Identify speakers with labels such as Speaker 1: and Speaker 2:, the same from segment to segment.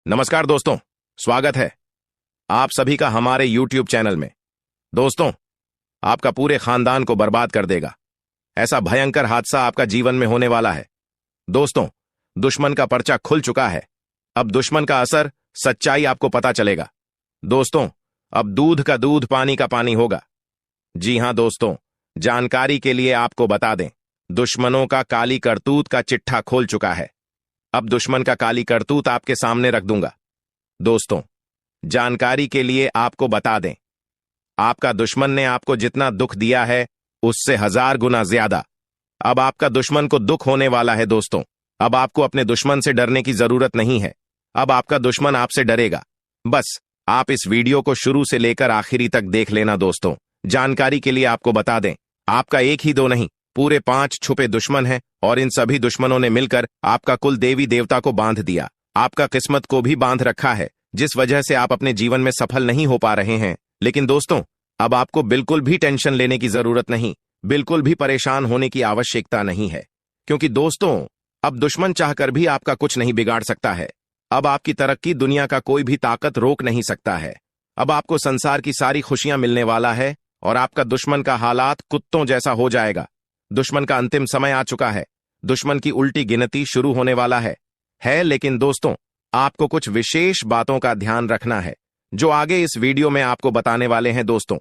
Speaker 1: नमस्कार दोस्तों, स्वागत है आप सभी का हमारे YouTube चैनल में। दोस्तों, आपका पूरे खानदान को बर्बाद कर देगा ऐसा भयंकर हादसा आपका जीवन में होने वाला है। दोस्तों, दुश्मन का पर्चा खुल चुका है। अब दुश्मन का असर, सच्चाई आपको पता चलेगा। दोस्तों, अब दूध का दूध, पानी का पानी होगा। जी हां दोस्तों, जानकारी के लिए आपको बता दें, दुश्मनों का काली करतूत का चिट्ठा खोल चुका है। अब दुश्मन का काली करतूत आपके सामने रख दूंगा। दोस्तों, जानकारी के लिए आपको बता दें, आपका दुश्मन ने आपको जितना दुख दिया है उससे 1000 गुना ज्यादा अब आपका दुश्मन को दुख होने वाला है। दोस्तों, अब आपको अपने दुश्मन से डरने की जरूरत नहीं है। अब आपका दुश्मन आपसे डरेगा। बस आप इस वीडियो को शुरू से लेकर आखिरी तक देख लेना। दोस्तों, जानकारी के लिए आपको बता दें, आपका एक ही दो नहीं, पूरे 5 छुपे दुश्मन हैं और इन सभी दुश्मनों ने मिलकर आपका कुल देवी देवता को बांध दिया। आपका किस्मत को भी बांध रखा है, जिस वजह से आप अपने जीवन में सफल नहीं हो पा रहे हैं। लेकिन दोस्तों, अब आपको बिल्कुल भी टेंशन लेने की जरूरत नहीं, बिल्कुल भी परेशान होने की आवश्यकता नहीं है, क्योंकि दोस्तों, अब दुश्मन चाहकर भी आपका कुछ नहीं बिगाड़ सकता है। अब आपकी तरक्की दुनिया का कोई भी ताकत रोक नहीं सकता है। अब आपको संसार की सारी खुशियां मिलने वाला है और आपका दुश्मन का हालात कुत्तों जैसा हो जाएगा। दुश्मन का अंतिम समय आ चुका है। दुश्मन की उल्टी गिनती शुरू होने वाला है। लेकिन दोस्तों, आपको कुछ विशेष बातों का ध्यान रखना है, जो आगे इस वीडियो में आपको बताने वाले हैं। दोस्तों,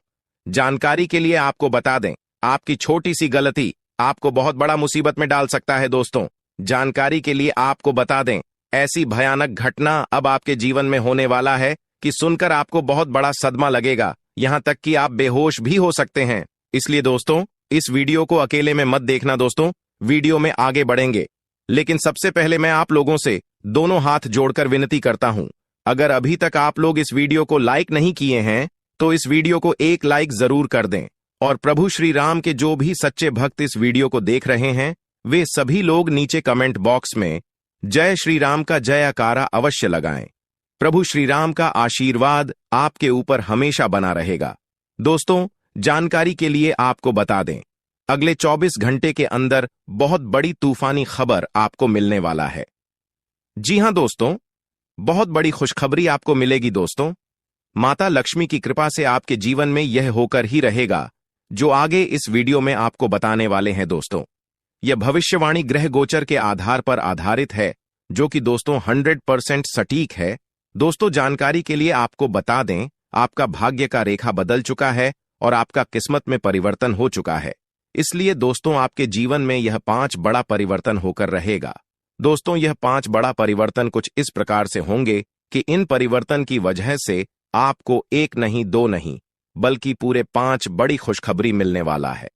Speaker 1: जानकारी के लिए आपको बता दें, आपकी छोटी सी गलती आपको बहुत बड़ा मुसीबत में डाल सकता है। दोस्तों, जानकारी के लिए आपको बता दें, ऐसी भयानक घटना अब आपके जीवन में होने वाला है कि सुनकर आपको बहुत बड़ा सदमा लगेगा, यहां तक कि आप बेहोश भी हो सकते हैं। इसलिए दोस्तों, इस वीडियो को अकेले में मत देखना। दोस्तों, वीडियो में आगे बढ़ेंगे, लेकिन सबसे पहले मैं आप लोगों से दोनों हाथ जोड़कर विनती करता हूं, अगर अभी तक आप लोग इस वीडियो को लाइक नहीं किए हैं तो इस वीडियो को एक लाइक जरूर कर दें। और प्रभु श्री राम के जो भी सच्चे भक्त इस वीडियो को देख रहे हैं, वे सभी लोग नीचे कमेंट बॉक्स में जय श्री राम का जयकारा अवश्य लगाएं। प्रभु श्री राम का आशीर्वाद आपके ऊपर हमेशा बना रहेगा। दोस्तों, जानकारी के लिए आपको बता दें, अगले 24 घंटे के अंदर बहुत बड़ी तूफानी खबर आपको मिलने वाला है। जी हां दोस्तों, बहुत बड़ी खुशखबरी आपको मिलेगी। दोस्तों, माता लक्ष्मी की कृपा से आपके जीवन में यह होकर ही रहेगा जो आगे इस वीडियो में आपको बताने वाले हैं। दोस्तों, यह भविष्यवाणी ग्रह गोचर के आधार पर आधारित है, जो कि दोस्तों 100% सटीक है। दोस्तों, जानकारी के लिए आपको बता दें, आपका भाग्य का रेखा बदल चुका है और आपका किस्मत में परिवर्तन हो चुका है। इसलिए दोस्तों, आपके जीवन में यह 5 बड़ा परिवर्तन होकर रहेगा। दोस्तों, यह 5 बड़ा परिवर्तन कुछ इस प्रकार से होंगे कि इन परिवर्तन की वजह से आपको एक नहीं, 2 नहीं, बल्कि पूरे 5 बड़ी खुशखबरी मिलने वाला है।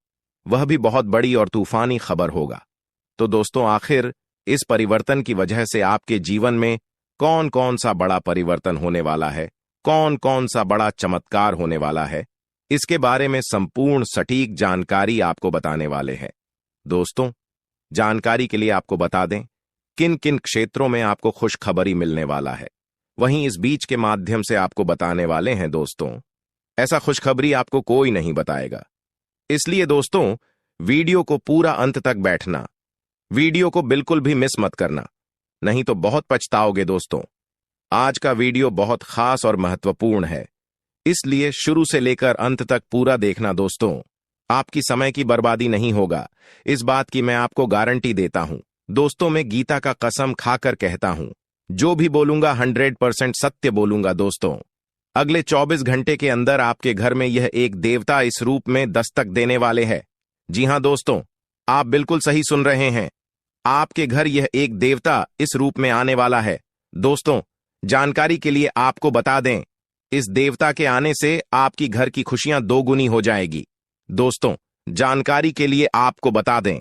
Speaker 1: वह भी बहुत बड़ी और तूफानी खबर होगा। तो दोस्तों, आखिर इस परिवर्तन की वजह से आपके जीवन में कौन कौन सा बड़ा परिवर्तन होने वाला है, कौन कौन सा बड़ा चमत्कार होने वाला है, इसके बारे में संपूर्ण सटीक जानकारी आपको बताने वाले हैं। दोस्तों, जानकारी के लिए आपको बता दें, किन किन क्षेत्रों में आपको खुशखबरी मिलने वाला है, वहीं इस बीच के माध्यम से आपको बताने वाले हैं। दोस्तों, ऐसा खुशखबरी आपको कोई नहीं बताएगा। इसलिए दोस्तों, वीडियो को पूरा अंत तक बैठना, वीडियो को बिल्कुल भी मिस मत करना, नहीं तो बहुत पछताओगे। दोस्तों, आज का वीडियो बहुत खास और महत्वपूर्ण है, इसलिए शुरू से लेकर अंत तक पूरा देखना। दोस्तों, आपकी समय की बर्बादी नहीं होगा, इस बात की मैं आपको गारंटी देता हूं। दोस्तों, मैं गीता का कसम खाकर कहता हूं, जो भी बोलूंगा 100% सत्य बोलूंगा। दोस्तों, अगले 24 घंटे के अंदर आपके घर में यह एक देवता इस रूप में दस्तक देने वाले हैं। जी हां दोस्तों, आप बिल्कुल सही सुन रहे हैं, आपके घर यह एक देवता इस रूप में आने वाला है। दोस्तों, जानकारी के लिए आपको बता दें, इस देवता के आने से आपकी घर की खुशियां 2 गुनी हो जाएगी। दोस्तों, जानकारी के लिए आपको बता दें,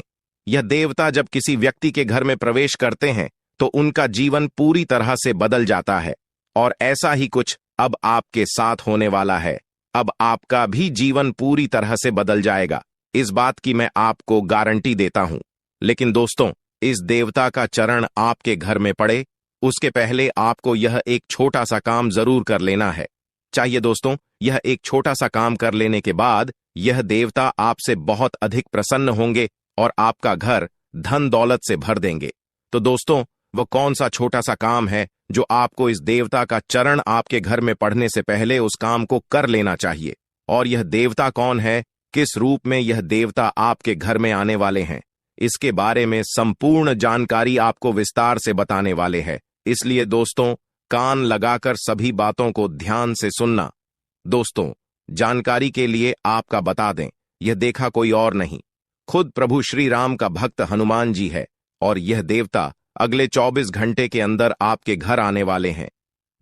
Speaker 1: यह देवता जब किसी व्यक्ति के घर में प्रवेश करते हैं तो उनका जीवन पूरी तरह से बदल जाता है, और ऐसा ही कुछ अब आपके साथ होने वाला है। अब आपका भी जीवन पूरी तरह से बदल जाएगा, इस बात की मैं आपको गारंटी देता हूं। लेकिन दोस्तों, इस देवता का चरण आपके घर में पड़े उसके पहले आपको यह एक छोटा सा काम जरूर कर लेना है। चाहिए दोस्तों, यह एक छोटा सा काम कर लेने के बाद यह देवता आपसे बहुत अधिक प्रसन्न होंगे और आपका घर धन दौलत से भर देंगे। तो दोस्तों, वो कौन सा छोटा सा काम है जो आपको इस देवता का चरण आपके घर में पढ़ने से पहले उस काम को कर लेना चाहिए। और यह देवता कौन है, किस रूप में यह देवता आपके घर में आने वाले हैं, इसके बारे में संपूर्ण जानकारी आपको विस्तार से बताने वाले हैं। इसलिए दोस्तों, कान लगाकर सभी बातों को ध्यान से सुनना। दोस्तों, जानकारी के लिए आपका बता दें, यह देखा कोई और नहीं, खुद प्रभु श्री राम का भक्त हनुमान जी है। और यह देवता अगले 24 घंटे के अंदर आपके घर आने वाले हैं।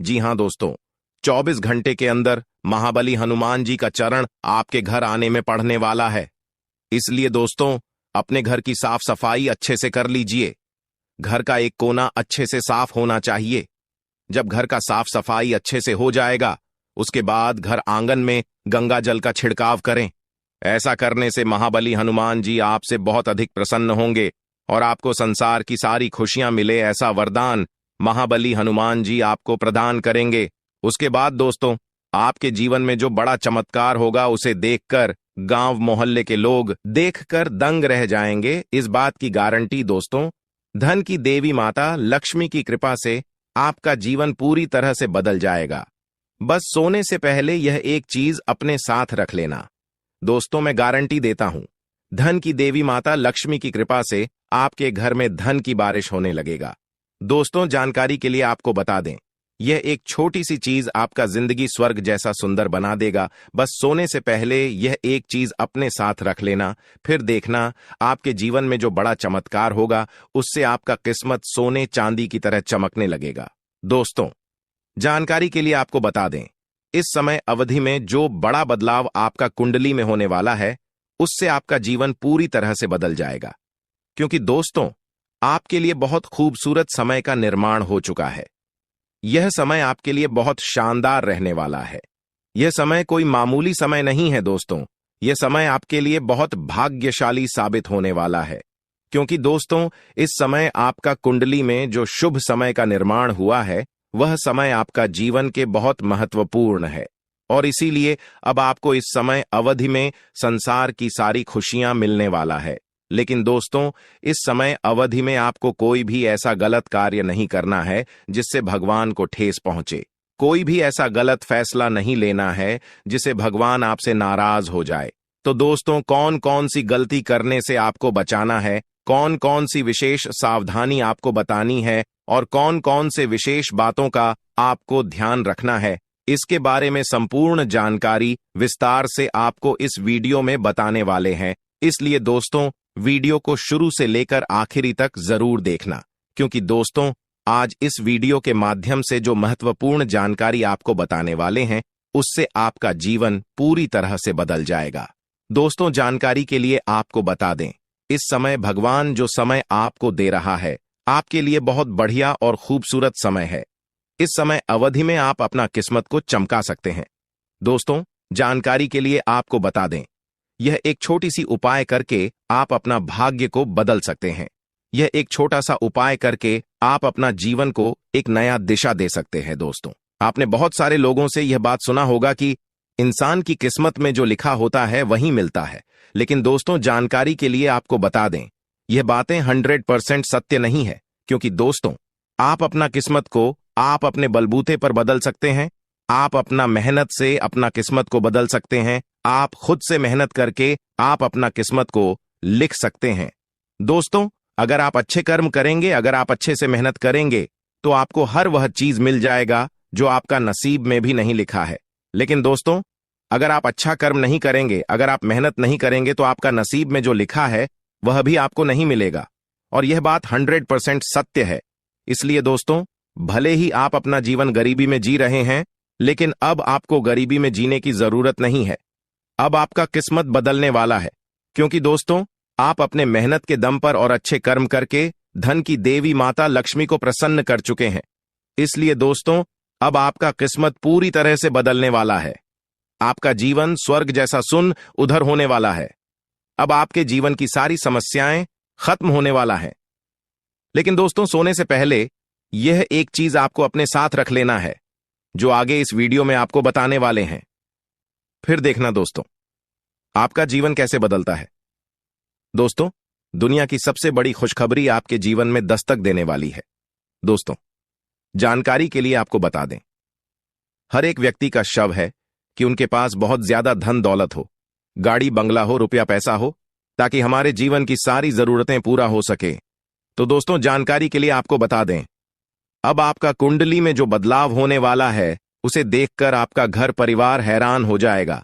Speaker 1: जी हां दोस्तों, 24 घंटे के अंदर महाबली हनुमान जी का चरण आपके घर आने में पड़ने वाला है। इसलिए दोस्तों, अपने घर की साफ सफाई अच्छे से कर लीजिए। घर का एक कोना अच्छे से साफ होना चाहिए। जब घर का साफ सफाई अच्छे से हो जाएगा, उसके बाद घर आंगन में गंगा जल का छिड़काव करें। ऐसा करने से महाबली हनुमान जी आपसे बहुत अधिक प्रसन्न होंगे और आपको संसार की सारी खुशियां मिले, ऐसा वरदान महाबली हनुमान जी आपको प्रदान करेंगे। उसके बाद दोस्तों, आपके जीवन में जो बड़ा चमत्कार होगा उसे देखकर गांव मोहल्ले के लोग देखकर दंग रह जाएंगे। इस बात की गारंटी दोस्तों, धन की देवी माता लक्ष्मी की कृपा से आपका जीवन पूरी तरह से बदल जाएगा। बस सोने से पहले यह एक चीज अपने साथ रख लेना। दोस्तों, मैं गारंटी देता हूं, धन की देवी माता लक्ष्मी की कृपा से आपके घर में धन की बारिश होने लगेगा। दोस्तों, जानकारी के लिए आपको बता दें, यह एक छोटी सी चीज आपका जिंदगी स्वर्ग जैसा सुंदर बना देगा। बस सोने से पहले यह एक चीज अपने साथ रख लेना, फिर देखना आपके जीवन में जो बड़ा चमत्कार होगा उससे आपका किस्मत सोने चांदी की तरह चमकने लगेगा। दोस्तों, जानकारी के लिए आपको बता दें, इस समय अवधि में जो बड़ा बदलाव आपका कुंडली में होने वाला है उससे आपका जीवन पूरी तरह से बदल जाएगा। क्योंकि दोस्तों, आपके लिए बहुत खूबसूरत समय का निर्माण हो चुका है। यह समय आपके लिए बहुत शानदार रहने वाला है। यह समय कोई मामूली समय नहीं है दोस्तों, यह समय आपके लिए बहुत भाग्यशाली साबित होने वाला है। क्योंकि दोस्तों, इस समय आपका कुंडली में जो शुभ समय का निर्माण हुआ है वह समय आपका जीवन के बहुत महत्वपूर्ण है। और इसीलिए अब आपको इस समय अवधि में संसार की सारी खुशियां मिलने वाला है। लेकिन दोस्तों, इस समय अवधि में आपको कोई भी ऐसा गलत कार्य नहीं करना है जिससे भगवान को ठेस पहुंचे। कोई भी ऐसा गलत फैसला नहीं लेना है जिसे भगवान आपसे नाराज हो जाए। तो दोस्तों, कौन कौन सी गलती करने से आपको बचाना है, कौन कौन सी विशेष सावधानी आपको बतानी है और कौन कौन से विशेष बातों का आपको ध्यान रखना है, इसके बारे में संपूर्ण जानकारी विस्तार से आपको इस वीडियो में बताने वाले हैं। इसलिए दोस्तों, वीडियो को शुरू से लेकर आखिरी तक जरूर देखना, क्योंकि दोस्तों, आज इस वीडियो के माध्यम से जो महत्वपूर्ण जानकारी आपको बताने वाले हैं उससे आपका जीवन पूरी तरह से बदल जाएगा। दोस्तों, जानकारी के लिए आपको बता दें, इस समय भगवान जो समय आपको दे रहा है आपके लिए बहुत बढ़िया और खूबसूरत समय है। इस समय अवधि में आप अपना किस्मत को चमका सकते हैं। दोस्तों, जानकारी के लिए आपको बता दें, यह एक छोटी सी उपाय करके आप अपना भाग्य को बदल सकते हैं। यह एक छोटा सा उपाय करके आप अपना जीवन को एक नया दिशा दे सकते हैं। दोस्तों, आपने बहुत सारे लोगों से यह बात सुना होगा कि इंसान की किस्मत में जो लिखा होता है वही मिलता है। लेकिन दोस्तों, जानकारी के लिए आपको बता दें, यह बातें 100% सत्य नहीं है। क्योंकि दोस्तों, आप अपना किस्मत को आप अपने बलबूते पर बदल सकते हैं। आप अपना मेहनत से अपना किस्मत को बदल सकते हैं। आप खुद से मेहनत करके आप अपना किस्मत को लिख सकते हैं। दोस्तों, अगर आप अच्छे कर्म करेंगे, अगर आप अच्छे से मेहनत करेंगे तो आपको हर वह चीज मिल जाएगा जो आपका नसीब में भी नहीं लिखा है। लेकिन दोस्तों, अगर आप अच्छा कर्म नहीं करेंगे, अगर आप मेहनत नहीं करेंगे तो आपका नसीब में जो लिखा है वह भी आपको नहीं मिलेगा। और यह बात 100% सत्य है। इसलिए दोस्तों, भले ही आप अपना जीवन गरीबी में जी रहे हैं, लेकिन अब आपको गरीबी में जीने की जरूरत नहीं है। अब आपका किस्मत बदलने वाला है। क्योंकि दोस्तों, आप अपने मेहनत के दम पर और अच्छे कर्म करके धन की देवी माता लक्ष्मी को प्रसन्न कर चुके हैं। इसलिए दोस्तों, अब आपका किस्मत पूरी तरह से बदलने वाला है। आपका जीवन स्वर्ग जैसा सुन उधर होने वाला है। अब आपके जीवन की सारी समस्याएं खत्म होने वाला है। लेकिन दोस्तों, सोने से पहले यह एक चीज आपको अपने साथ रख लेना है जो आगे इस वीडियो में आपको बताने वाले हैं। फिर देखना दोस्तों, आपका जीवन कैसे बदलता है। दोस्तों, दुनिया की सबसे बड़ी खुशखबरी आपके जीवन में दस्तक देने वाली है। दोस्तों, जानकारी के लिए आपको बता दें, हर एक व्यक्ति का शव है कि उनके पास बहुत ज्यादा धन दौलत हो, गाड़ी बंगला हो, रुपया पैसा हो, ताकि हमारे जीवन की सारी जरूरतें पूरा हो सके। तो दोस्तों, जानकारी के लिए आपको बता दें, अब आपका कुंडली में जो बदलाव होने वाला है उसे देखकर आपका घर परिवार हैरान हो जाएगा।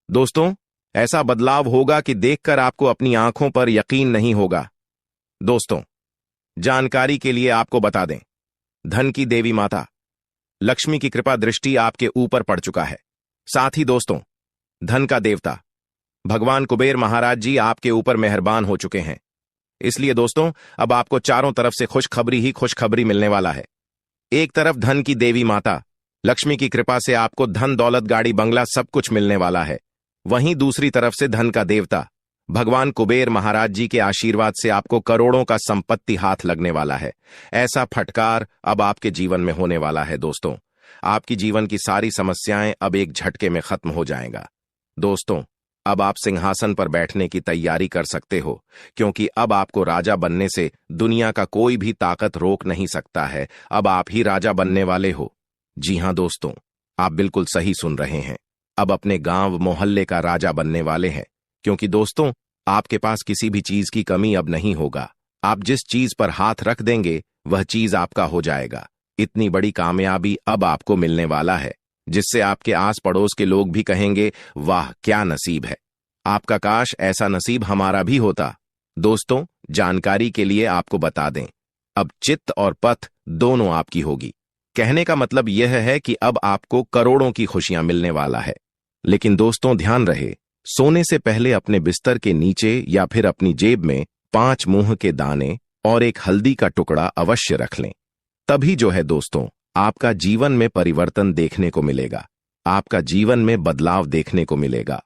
Speaker 1: दोस्तों, ऐसा बदलाव होगा कि देखकर आपको अपनी आंखों पर यकीन नहीं होगा। दोस्तों, जानकारी के लिए आपको बता दें, धन की देवी माता लक्ष्मी की कृपा दृष्टि आपके ऊपर पड़ चुका है। साथ ही दोस्तों, धन का देवता भगवान कुबेर महाराज जी आपके ऊपर मेहरबान हो चुके हैं। इसलिए दोस्तों, अब आपको चारों तरफ से खुशखबरी ही खुशखबरी मिलने वाला है। एक तरफ धन की देवी माता लक्ष्मी की कृपा से आपको धन दौलत गाड़ी बंगला सब कुछ मिलने वाला है। वहीं दूसरी तरफ से धन का देवता भगवान कुबेर महाराज जी के आशीर्वाद से आपको करोड़ों का संपत्ति हाथ लगने वाला है। ऐसा फटकार अब आपके जीवन में होने वाला है। दोस्तों, आपकी जीवन की सारी समस्याएं अब एक झटके में खत्म हो जाएगा। दोस्तों, अब आप सिंहासन पर बैठने की तैयारी कर सकते हो, क्योंकि अब आपको राजा बनने से दुनिया का कोई भी ताकत रोक नहीं सकता है। अब आप ही राजा बनने वाले हो। जी हां दोस्तों, आप बिल्कुल सही सुन रहे हैं। अब अपने गांव मोहल्ले का राजा बनने वाले हैं, क्योंकि दोस्तों, आपके पास किसी भी चीज की कमी अब नहीं होगा। आप जिस चीज पर हाथ रख देंगे वह चीज आपका हो जाएगा। इतनी बड़ी कामयाबी अब आपको मिलने वाला है, जिससे आपके आस पड़ोस के लोग भी कहेंगे, वाह क्या नसीब है, आपका काश ऐसा नसीब हमारा भी होता। दोस्तों, जानकारी के लिए आपको बता दें, अब चित्त और पथ दोनों आपकी होगी। कहने का मतलब यह है कि अब आपको करोड़ों की खुशियां मिलने वाला है। लेकिन दोस्तों, ध्यान रहे, सोने से पहले अपने बिस्तर के नीचे या फिर अपनी जेब में 5 मूंग के दाने और एक हल्दी का टुकड़ा अवश्य रख लें। तभी जो है दोस्तों, आपका जीवन में परिवर्तन देखने को मिलेगा, आपका जीवन में बदलाव देखने को मिलेगा।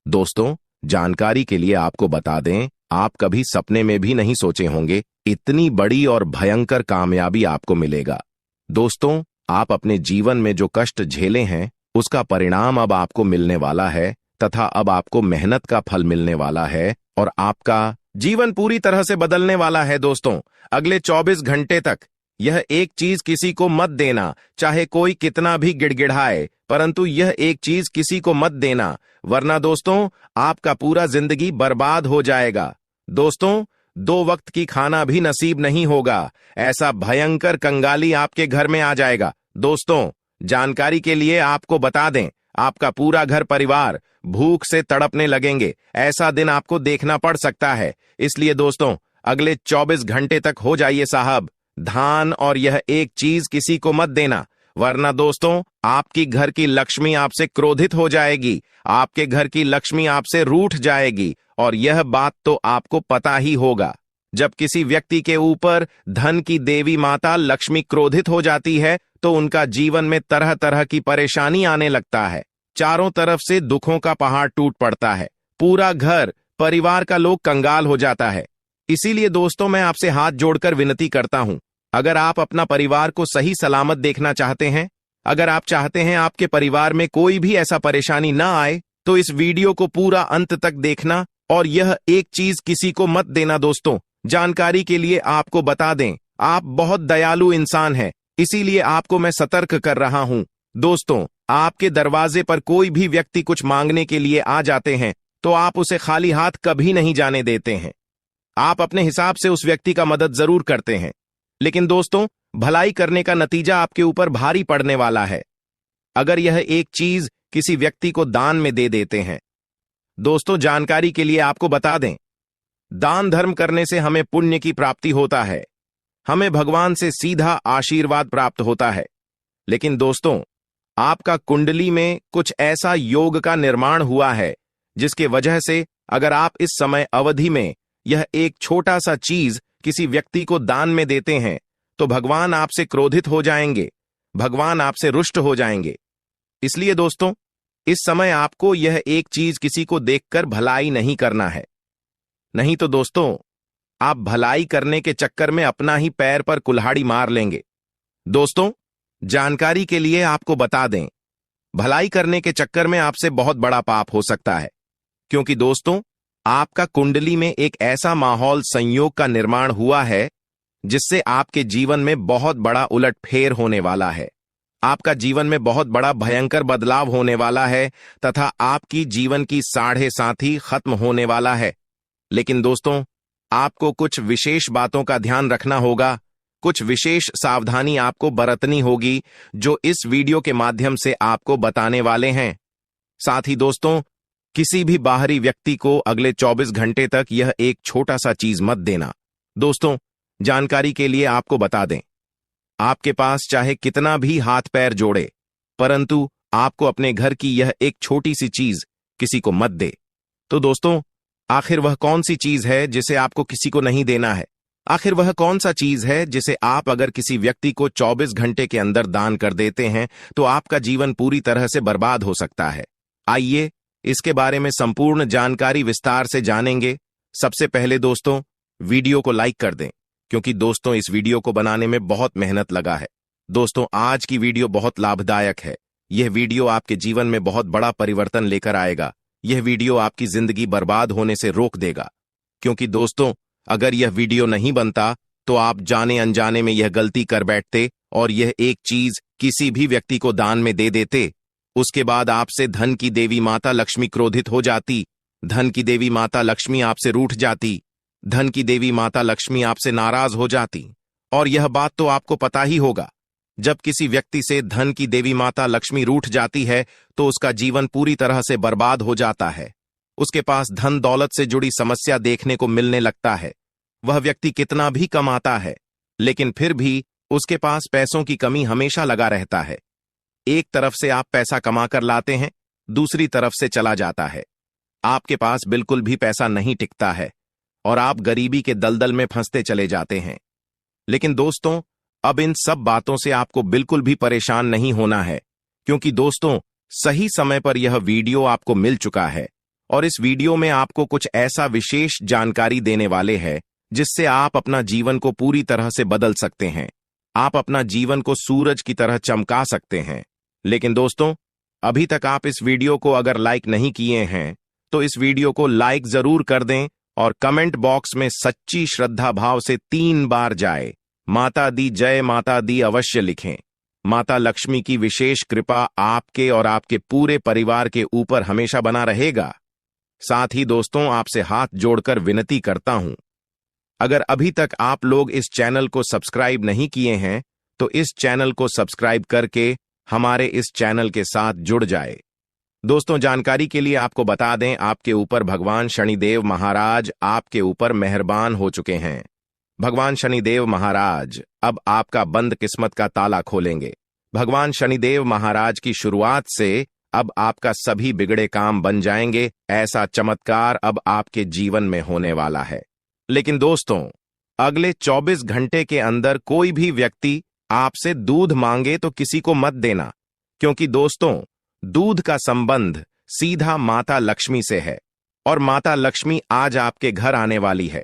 Speaker 1: दोस्तों, जानकारी के लिए आपको बता दें, आप कभी सपने में भी नहीं सोचे होंगे इतनी बड़ी और भयंकर कामयाबी आपको मिलेगा। दोस्तों, आप अपने जीवन में जो कष्ट झेले हैं उसका परिणाम अब आपको मिलने वाला है, तथा अब आपको मेहनत का फल मिलने वाला है और आपका जीवन पूरी तरह से बदलने वाला है। दोस्तों, अगले 24 घंटे तक यह एक चीज किसी को मत देना, चाहे कोई कितना भी गिड़गिड़ाए, परंतु यह एक चीज किसी को मत देना, वरना दोस्तों आपका पूरा जिंदगी बर्बाद हो जाएगा। दोस्तों, 2 वक्त की खाना भी नसीब नहीं होगा। ऐसा भयंकर कंगाली आपके घर में आ जाएगा। दोस्तों, जानकारी के लिए आपको बता दें, आपका पूरा घर परिवार भूख से तड़पने लगेंगे। ऐसा दिन आपको देखना पड़ सकता है। इसलिए दोस्तों, अगले 24 घंटे तक हो जाइए साहब धान, और यह एक चीज किसी को मत देना, वरना दोस्तों आपकी घर की लक्ष्मी आपसे क्रोधित हो जाएगी, आपके घर की लक्ष्मी आपसे रूठ जाएगी। और यह बात तो आपको पता ही होगा, जब किसी व्यक्ति के ऊपर धन की देवी माता लक्ष्मी क्रोधित हो जाती है तो उनका जीवन में तरह तरह की परेशानी आने लगता है। चारों तरफ से दुखों का पहाड़ टूट पड़ता है, पूरा घर परिवार का लोग कंगाल हो जाता है। इसीलिए दोस्तों, मैं आपसे हाथ जोड़कर विनती करता हूं, अगर आप अपना परिवार को सही सलामत देखना चाहते हैं, अगर आप चाहते हैं आपके परिवार में कोई भी ऐसा परेशानी ना आए, तो इस वीडियो को पूरा अंत तक देखना और यह एक चीज किसी को मत देना। दोस्तों, जानकारी के लिए आपको बता दें, आप बहुत दयालु इंसान हैं, इसीलिए आपको मैं सतर्क कर रहा हूं। दोस्तों, आपके दरवाजे पर कोई भी व्यक्ति कुछ मांगने के लिए आ जाते हैं तो आप उसे खाली हाथ कभी नहीं जाने देते हैं। आप अपने हिसाब से उस व्यक्ति का मदद जरूर करते हैं, लेकिन दोस्तों, भलाई करने का नतीजा आपके ऊपर भारी पड़ने वाला है अगर यह एक चीज किसी व्यक्ति को दान में दे देते हैं। दोस्तों, जानकारी के लिए आपको बता दें, दान धर्म करने से हमें पुण्य की प्राप्ति होता है, हमें भगवान से सीधा आशीर्वाद प्राप्त होता है। लेकिन दोस्तों, आपका कुंडली में कुछ ऐसा योग का निर्माण हुआ है जिसके वजह से अगर आप इस समय अवधि में यह एक छोटा सा चीज किसी व्यक्ति को दान में देते हैं तो भगवान आपसे क्रोधित हो जाएंगे, भगवान आपसे रुष्ट हो जाएंगे। इसलिए दोस्तों, इस समय आपको यह एक चीज किसी को देखकर भलाई नहीं करना है, नहीं तो दोस्तों आप भलाई करने के चक्कर में अपना ही पैर पर कुल्हाड़ी मार लेंगे। दोस्तों, जानकारी के लिए आपको बता दें, भलाई करने के चक्कर में आपसे बहुत बड़ा पाप हो सकता है, क्योंकि दोस्तों आपका कुंडली में एक ऐसा माहौल संयोग का निर्माण हुआ है जिससे आपके जीवन में बहुत बड़ा उलटफेर होने वाला है। आपका जीवन में बहुत बड़ा भयंकर बदलाव होने वाला है तथा आपकी जीवन की साढ़े साथी खत्म होने वाला है। लेकिन दोस्तों, आपको कुछ विशेष बातों का ध्यान रखना होगा, कुछ विशेष सावधानी आपको बरतनी होगी, जो इस वीडियो के माध्यम से आपको बताने वाले हैं। साथ ही दोस्तों, किसी भी बाहरी व्यक्ति को अगले 24 घंटे तक यह एक छोटा सा चीज मत देना। दोस्तों, जानकारी के लिए आपको बता दें, आपके पास चाहे कितना भी हाथ पैर जोड़े, परंतु आपको अपने घर की यह एक छोटी सी चीज किसी को मत दे। तो दोस्तों, आखिर वह कौन सी चीज है जिसे आपको किसी को नहीं देना है? आखिर वह कौन सा चीज है जिसे आप अगर किसी व्यक्ति को 24 घंटे के अंदर दान कर देते हैं तो आपका जीवन पूरी तरह से बर्बाद हो सकता है? आइए इसके बारे में संपूर्ण जानकारी विस्तार से जानेंगे। सबसे पहले दोस्तों, वीडियो को लाइक कर दें, क्योंकि दोस्तों इस वीडियो को बनाने में बहुत मेहनत लगा है। दोस्तों, आज की वीडियो बहुत लाभदायक है। यह वीडियो आपके जीवन में बहुत बड़ा परिवर्तन लेकर आएगा। यह वीडियो आपकी जिंदगी बर्बाद होने से रोक देगा, क्योंकि दोस्तों अगर यह वीडियो नहीं बनता तो आप जाने अनजाने में यह गलती कर बैठते और यह एक चीज किसी भी व्यक्ति को दान में दे देते। उसके बाद आपसे धन की देवी माता लक्ष्मी क्रोधित हो जाती, धन की देवी माता लक्ष्मी आपसे रूठ जाती, धन की देवी माता लक्ष्मी आपसे नाराज हो जाती। और यह बात तो आपको पता ही होगा, जब किसी व्यक्ति से धन की देवी माता लक्ष्मी रूठ जाती है तो उसका जीवन पूरी तरह से बर्बाद हो जाता है। उसके पास धन दौलत से जुड़ी समस्या देखने को मिलने लगता है। वह व्यक्ति कितना भी कमाता है, लेकिन फिर भी उसके पास पैसों की कमी हमेशा लगा रहता है। एक तरफ से आप पैसा कमा कर लाते हैं, दूसरी तरफ से चला जाता है। आपके पास बिल्कुल भी पैसा नहीं टिकता है और आप गरीबी के दलदल में फंसते चले जाते हैं। लेकिन दोस्तों, अब इन सब बातों से आपको बिल्कुल भी परेशान नहीं होना है, क्योंकि दोस्तों सही समय पर यह वीडियो आपको मिल चुका है और इस वीडियो में आपको कुछ ऐसा विशेष जानकारी देने वाले हैं जिससे आप अपना जीवन को पूरी तरह से बदल सकते हैं। आप अपना जीवन को सूरज की तरह चमका सकते हैं। लेकिन दोस्तों, अभी तक आप इस वीडियो को अगर लाइक नहीं किए हैं तो इस वीडियो को लाइक जरूर कर दें और कमेंट बॉक्स में सच्ची श्रद्धा भाव से 3 बार जाए माता दी जय माता दी अवश्य लिखें। माता लक्ष्मी की विशेष कृपा आपके और आपके पूरे परिवार के ऊपर हमेशा बना रहेगा। साथ ही दोस्तों, आपसे हाथ जोड़कर विनती करता हूं, अगर अभी तक आप लोग इस चैनल को सब्सक्राइब नहीं किए हैं तो इस चैनल को सब्सक्राइब करके हमारे इस चैनल के साथ जुड़ जाए। दोस्तों, जानकारी के लिए आपको बता दें, आपके ऊपर भगवान शनिदेव महाराज आपके ऊपर मेहरबान हो चुके हैं। भगवान शनिदेव महाराज अब आपका बंद किस्मत का ताला खोलेंगे। भगवान शनिदेव महाराज की शुरुआत से अब आपका सभी बिगड़े काम बन जाएंगे। ऐसा चमत्कार अब आपके जीवन में होने वाला है। लेकिन दोस्तों, अगले 24 घंटे के अंदर कोई भी व्यक्ति आपसे दूध मांगे तो किसी को मत देना, क्योंकि दोस्तों दूध का संबंध सीधा माता लक्ष्मी से है और माता लक्ष्मी आज आपके घर आने वाली है।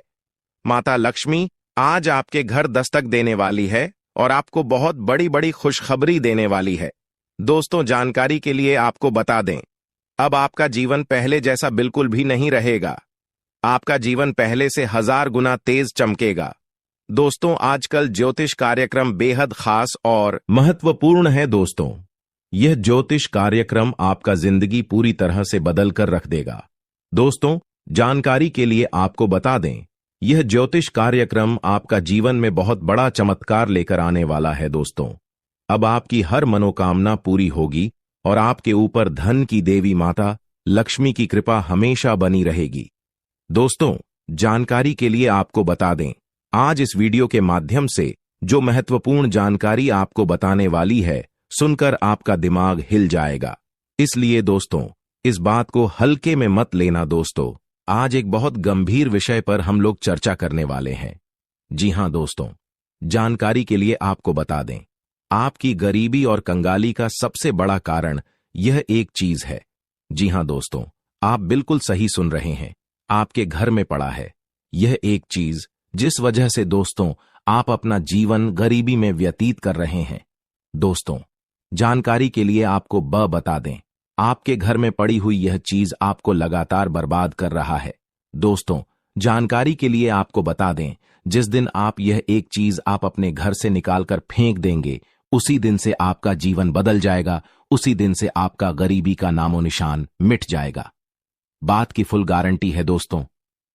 Speaker 1: माता लक्ष्मी आज आपके घर दस्तक देने वाली है और आपको बहुत बड़ी बड़ी खुशखबरी देने वाली है। दोस्तों, जानकारी के लिए आपको बता दें, अब आपका जीवन पहले जैसा बिल्कुल भी नहीं रहेगा। आपका जीवन पहले से 1000 गुना तेज चमकेगा। दोस्तों, आजकल ज्योतिष कार्यक्रम बेहद खास और महत्वपूर्ण है। दोस्तों, यह ज्योतिष कार्यक्रम आपका जिंदगी पूरी तरह से बदल कर रख देगा। दोस्तों, जानकारी के लिए आपको बता दें, यह ज्योतिष कार्यक्रम आपका जीवन में बहुत बड़ा चमत्कार लेकर आने वाला है। दोस्तों, अब आपकी हर मनोकामना पूरी होगी और आपके ऊपर धन की देवी माता लक्ष्मी की कृपा हमेशा बनी रहेगी। दोस्तों, जानकारी के लिए आपको बता दें, आज इस वीडियो के माध्यम से जो महत्वपूर्ण जानकारी आपको बताने वाली है, सुनकर आपका दिमाग हिल जाएगा। इसलिए दोस्तों, इस बात को हल्के में मत लेना। दोस्तों, आज एक बहुत गंभीर विषय पर हम लोग चर्चा करने वाले हैं। जी हां दोस्तों, जानकारी के लिए आपको बता दें, आपकी गरीबी और कंगाली का सबसे बड़ा कारण यह एक चीज है। जी हां दोस्तों, आप बिल्कुल सही सुन रहे हैं, आपके घर में पड़ा है यह एक चीज, जिस वजह से दोस्तों आप अपना जीवन गरीबी में व्यतीत कर रहे हैं। दोस्तों, जानकारी के लिए आपको बता दें, आपके घर में पड़ी हुई यह चीज आपको लगातार बर्बाद कर रहा है। दोस्तों, जानकारी के लिए आपको बता दें, जिस दिन आप यह एक चीज आप अपने घर से निकालकर फेंक देंगे, उसी दिन से आपका जीवन बदल जाएगा, उसी दिन से आपका गरीबी का नामो निशान मिट जाएगा। बात की फुल गारंटी है दोस्तों।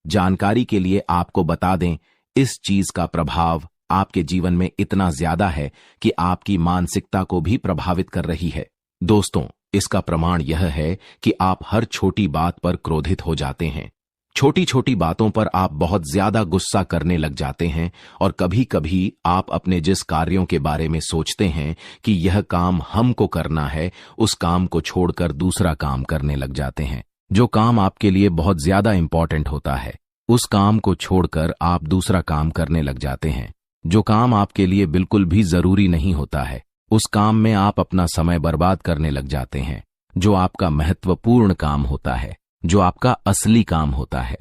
Speaker 1: जानकारी के लिए आपको बता दें, इस चीज का प्रभाव आपके जीवन में इतना ज्यादा है कि आपकी मानसिकता को भी प्रभावित कर रही है। दोस्तों, इसका प्रमाण यह है कि आप हर छोटी बात पर क्रोधित हो जाते हैं। छोटी छोटी बातों पर आप बहुत ज्यादा गुस्सा करने लग जाते हैं और कभी कभी आप अपने जिस कार्यों के बारे में सोचते हैं कि यह काम हमको करना है, उस काम को छोड़कर दूसरा काम करने लग जाते हैं। जो काम आपके लिए बहुत ज्यादा इंपॉर्टेंट होता है, उस काम को छोड़कर आप दूसरा काम करने लग जाते हैं। जो काम आपके लिए बिल्कुल भी जरूरी नहीं होता है, उस काम में आप अपना समय बर्बाद करने लग जाते हैं। जो आपका महत्वपूर्ण काम होता है, जो आपका असली काम होता है,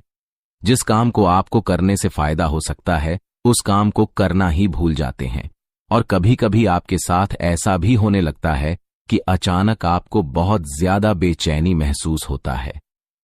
Speaker 1: जिस काम को आपको करने से फायदा हो सकता है, उस काम को करना ही भूल जाते हैं। और कभी कभी आपके साथ ऐसा भी होने लगता है कि अचानक आपको बहुत ज्यादा बेचैनी महसूस होता है।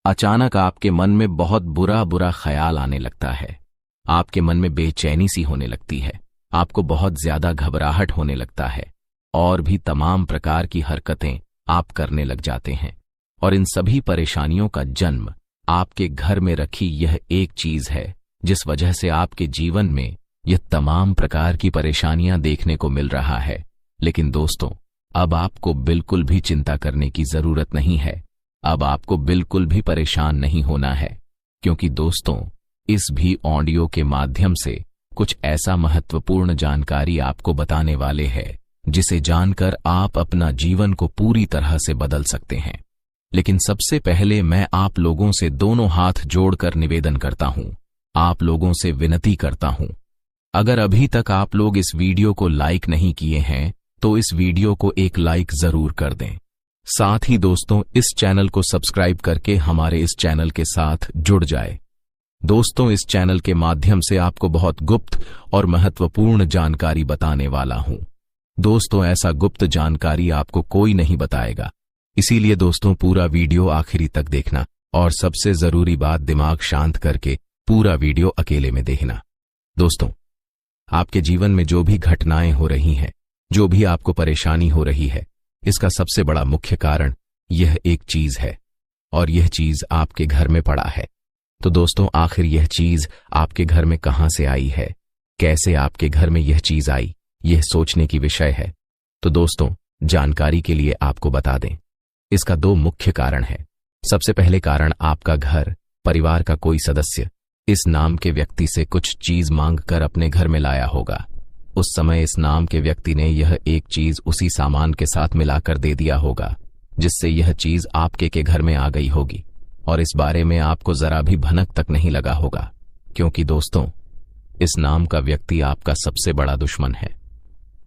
Speaker 1: अचानक आपके मन में बहुत बुरा बुरा ख्याल आने लगता है। आपके मन में बेचैनी सी होने लगती है, आपको बहुत ज्यादा घबराहट होने लगता है और भी तमाम प्रकार की हरकतें आप करने लग जाते हैं। और इन सभी परेशानियों का जन्म आपके घर में रखी यह एक चीज है, जिस वजह से आपके जीवन में यह तमाम प्रकार की परेशानियां देखने को मिल रहा है। लेकिन दोस्तों, अब आपको बिल्कुल भी चिंता करने की जरूरत नहीं है। अब आपको बिल्कुल भी परेशान नहीं होना है, क्योंकि दोस्तों, इस भी ऑडियो के माध्यम से कुछ ऐसा महत्वपूर्ण जानकारी आपको बताने वाले हैं, जिसे जानकर आप अपना जीवन को पूरी तरह से बदल सकते हैं। लेकिन सबसे पहले मैं आप लोगों से दोनों हाथ जोड़कर निवेदन करता हूं, आप लोगों से विनती करता हूं, अगर अभी तक आप लोग इस वीडियो को लाइक नहीं किए हैं तो इस वीडियो को एक लाइक जरूर कर दें। साथ ही दोस्तों, इस चैनल को सब्सक्राइब करके हमारे इस चैनल के साथ जुड़ जाए। दोस्तों, इस चैनल के माध्यम से आपको बहुत गुप्त और महत्वपूर्ण जानकारी बताने वाला हूं। दोस्तों, ऐसा गुप्त जानकारी आपको कोई नहीं बताएगा, इसीलिए दोस्तों पूरा वीडियो आखिरी तक देखना और सबसे जरूरी बात, दिमाग शांत करके पूरा वीडियो अकेले में देखना। दोस्तों, आपके जीवन में जो भी घटनाएं हो रही हैं, जो भी आपको परेशानी हो रही है, इसका सबसे बड़ा मुख्य कारण यह एक चीज है और यह चीज आपके घर में पड़ा है। तो दोस्तों, आखिर यह चीज आपके घर में कहां से आई है, कैसे आपके घर में यह चीज आई, यह सोचने की विषय है। तो दोस्तों, जानकारी के लिए आपको बता दें, इसका दो मुख्य कारण है। सबसे पहले कारण, आपका घर परिवार का कोई सदस्य इस नाम के व्यक्ति से कुछ चीज मांगकर अपने घर में लाया होगा। उस समय इस नाम के व्यक्ति ने यह एक चीज उसी सामान के साथ मिलाकर दे दिया होगा, जिससे यह चीज आपके के घर में आ गई होगी और इस बारे में आपको जरा भी भनक तक नहीं लगा होगा, क्योंकि दोस्तों, इस नाम का व्यक्ति आपका सबसे बड़ा दुश्मन है।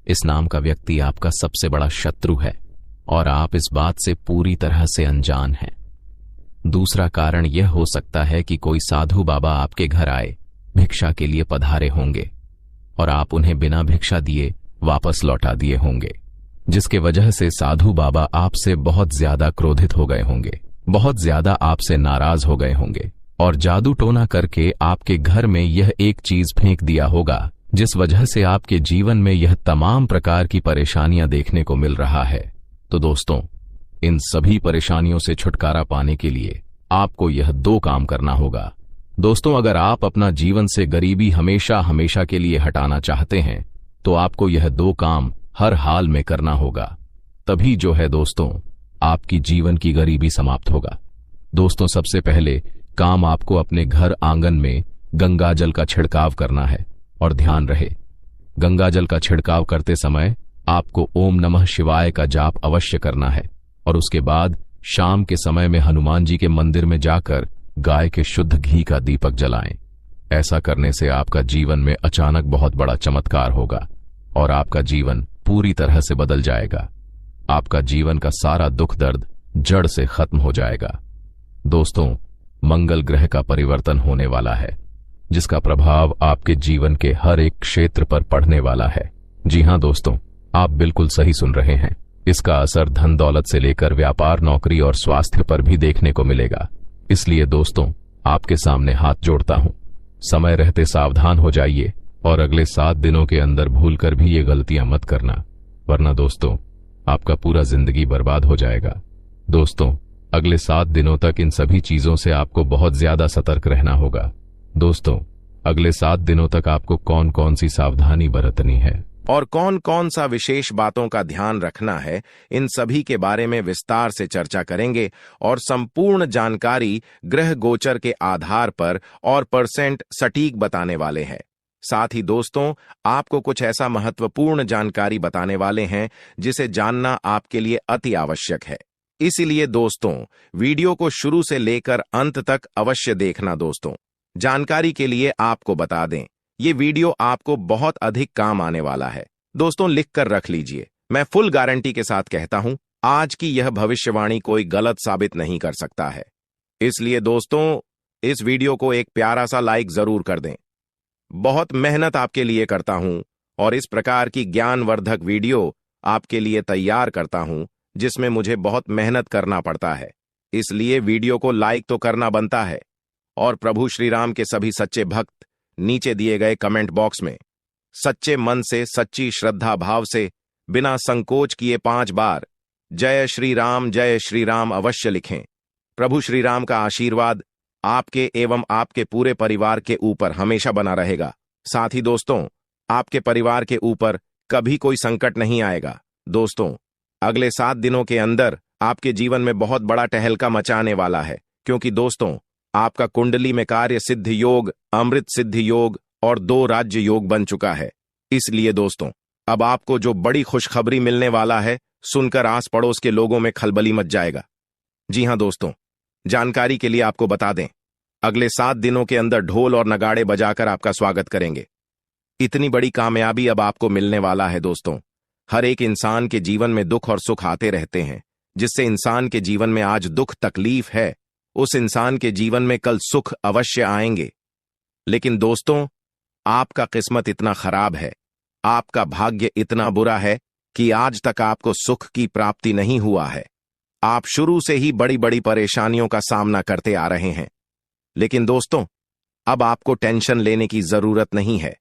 Speaker 1: इस नाम का व्यक्ति आपका सबसे बड़ा शत्रु है और आप इस बात से पूरी तरह से अनजान हैं। दूसरा कारण यह हो सकता है कि कोई साधु बाबा आपके घर आए, भिक्षा के लिए पधारे होंगे और आप उन्हें बिना भिक्षा दिए वापस लौटा दिए होंगे, जिसके वजह से साधु बाबा आपसे बहुत ज्यादा क्रोधित हो गए होंगे, बहुत ज्यादा आपसे नाराज हो गए होंगे और जादू टोना करके आपके घर में यह एक चीज फेंक दिया होगा, जिस वजह से आपके जीवन में यह तमाम प्रकार की परेशानियां देखने को मिल रहा है। तो दोस्तों, इन सभी परेशानियों से छुटकारा पाने के लिए आपको यह दो काम करना होगा। दोस्तों, अगर आप अपना जीवन से गरीबी हमेशा हमेशा के लिए हटाना चाहते हैं तो आपको यह दो काम हर हाल में करना होगा, तभी जो है दोस्तों, आपकी जीवन की गरीबी समाप्त होगा। दोस्तों, सबसे पहले काम आपको अपने घर आंगन में गंगा जल का छिड़काव करना है और ध्यान रहे, गंगा जल का छिड़काव करते समय आपको ओम नमः शिवाय का जाप अवश्य करना है और उसके बाद शाम के समय में हनुमान जी के मंदिर में जाकर गाय के शुद्ध घी का दीपक जलाएं। ऐसा करने से आपका जीवन में अचानक बहुत बड़ा चमत्कार होगा और आपका जीवन पूरी तरह से बदल जाएगा। आपका जीवन का सारा दुख दर्द जड़ से खत्म हो जाएगा। दोस्तों, मंगल ग्रह का परिवर्तन होने वाला है, जिसका प्रभाव आपके जीवन के हर एक क्षेत्र पर पड़ने वाला है। जी हां दोस्तों, आप बिल्कुल सही सुन रहे हैं। इसका असर धन दौलत से लेकर व्यापार, नौकरी और स्वास्थ्य पर भी देखने को मिलेगा। इसलिए दोस्तों, आपके सामने हाथ जोड़ता हूं,
Speaker 2: समय रहते सावधान हो जाइए और अगले 7 दिनों के अंदर भूलकर भी ये गलतियां मत करना, वरना दोस्तों आपका पूरा जिंदगी बर्बाद हो जाएगा। दोस्तों अगले 7 दिनों तक इन सभी चीजों से आपको बहुत ज्यादा सतर्क रहना होगा। दोस्तों अगले 7 दिनों तक आपको कौन कौन सी सावधानी बरतनी है
Speaker 1: और कौन कौन सा विशेष बातों का ध्यान रखना है, इन सभी के बारे में विस्तार से चर्चा करेंगे और संपूर्ण जानकारी ग्रह गोचर के आधार पर और परसेंट सटीक बताने वाले हैं। साथ ही दोस्तों आपको कुछ ऐसा महत्वपूर्ण जानकारी बताने वाले हैं जिसे जानना आपके लिए अति आवश्यक है। इसीलिए दोस्तों वीडियो को शुरू से लेकर अंत तक अवश्य देखना। दोस्तों जानकारी के लिए आपको बता दें, ये वीडियो आपको बहुत अधिक काम आने वाला है। दोस्तों लिख कर रख लीजिए, मैं फुल गारंटी के साथ कहता हूं आज की यह भविष्यवाणी कोई गलत साबित नहीं कर सकता है। इसलिए दोस्तों इस वीडियो को एक प्यारा सा लाइक जरूर कर दें। बहुत मेहनत आपके लिए करता हूं और इस प्रकार की ज्ञानवर्धक वीडियो आपके लिए तैयार करता हूं जिसमें मुझे बहुत मेहनत करना पड़ता है। इसलिए वीडियो को लाइक तो करना बनता है और प्रभु श्री राम के सभी सच्चे भक्त नीचे दिए गए कमेंट बॉक्स में सच्चे मन से सच्ची श्रद्धा भाव से बिना संकोच किए 5 बार जय श्री राम अवश्य लिखें। प्रभु श्री राम का आशीर्वाद आपके एवं आपके पूरे परिवार के ऊपर हमेशा बना रहेगा। साथ ही दोस्तों आपके परिवार के ऊपर कभी कोई संकट नहीं आएगा। दोस्तों अगले 7 दिनों के अंदर आपके जीवन में बहुत बड़ा टहलका मचाने वाला है, क्योंकि दोस्तों आपका कुंडली में कार्य सिद्ध योग, अमृत सिद्ध योग और 2 राज्य योग बन चुका है। इसलिए दोस्तों अब आपको जो बड़ी खुशखबरी मिलने वाला है सुनकर आस पड़ोस के लोगों में खलबली मच जाएगा। जी हां दोस्तों, जानकारी के लिए आपको बता दें, अगले 7 दिनों के अंदर ढोल और नगाड़े बजाकर आपका स्वागत करेंगे। इतनी बड़ी कामयाबी अब आपको मिलने वाला है। दोस्तों हर एक इंसान के जीवन में दुख और सुख आते रहते हैं। जिससे इंसान के जीवन में आज दुख तकलीफ है, उस इंसान के जीवन में कल सुख अवश्य आएंगे। लेकिन दोस्तों आपका किस्मत इतना खराब है, आपका भाग्य इतना बुरा है कि आज तक आपको सुख की प्राप्ति नहीं हुआ है। आप शुरू से ही बड़ी बड़ी परेशानियों का सामना करते आ रहे हैं। लेकिन दोस्तों अब आपको टेंशन लेने की जरूरत नहीं है,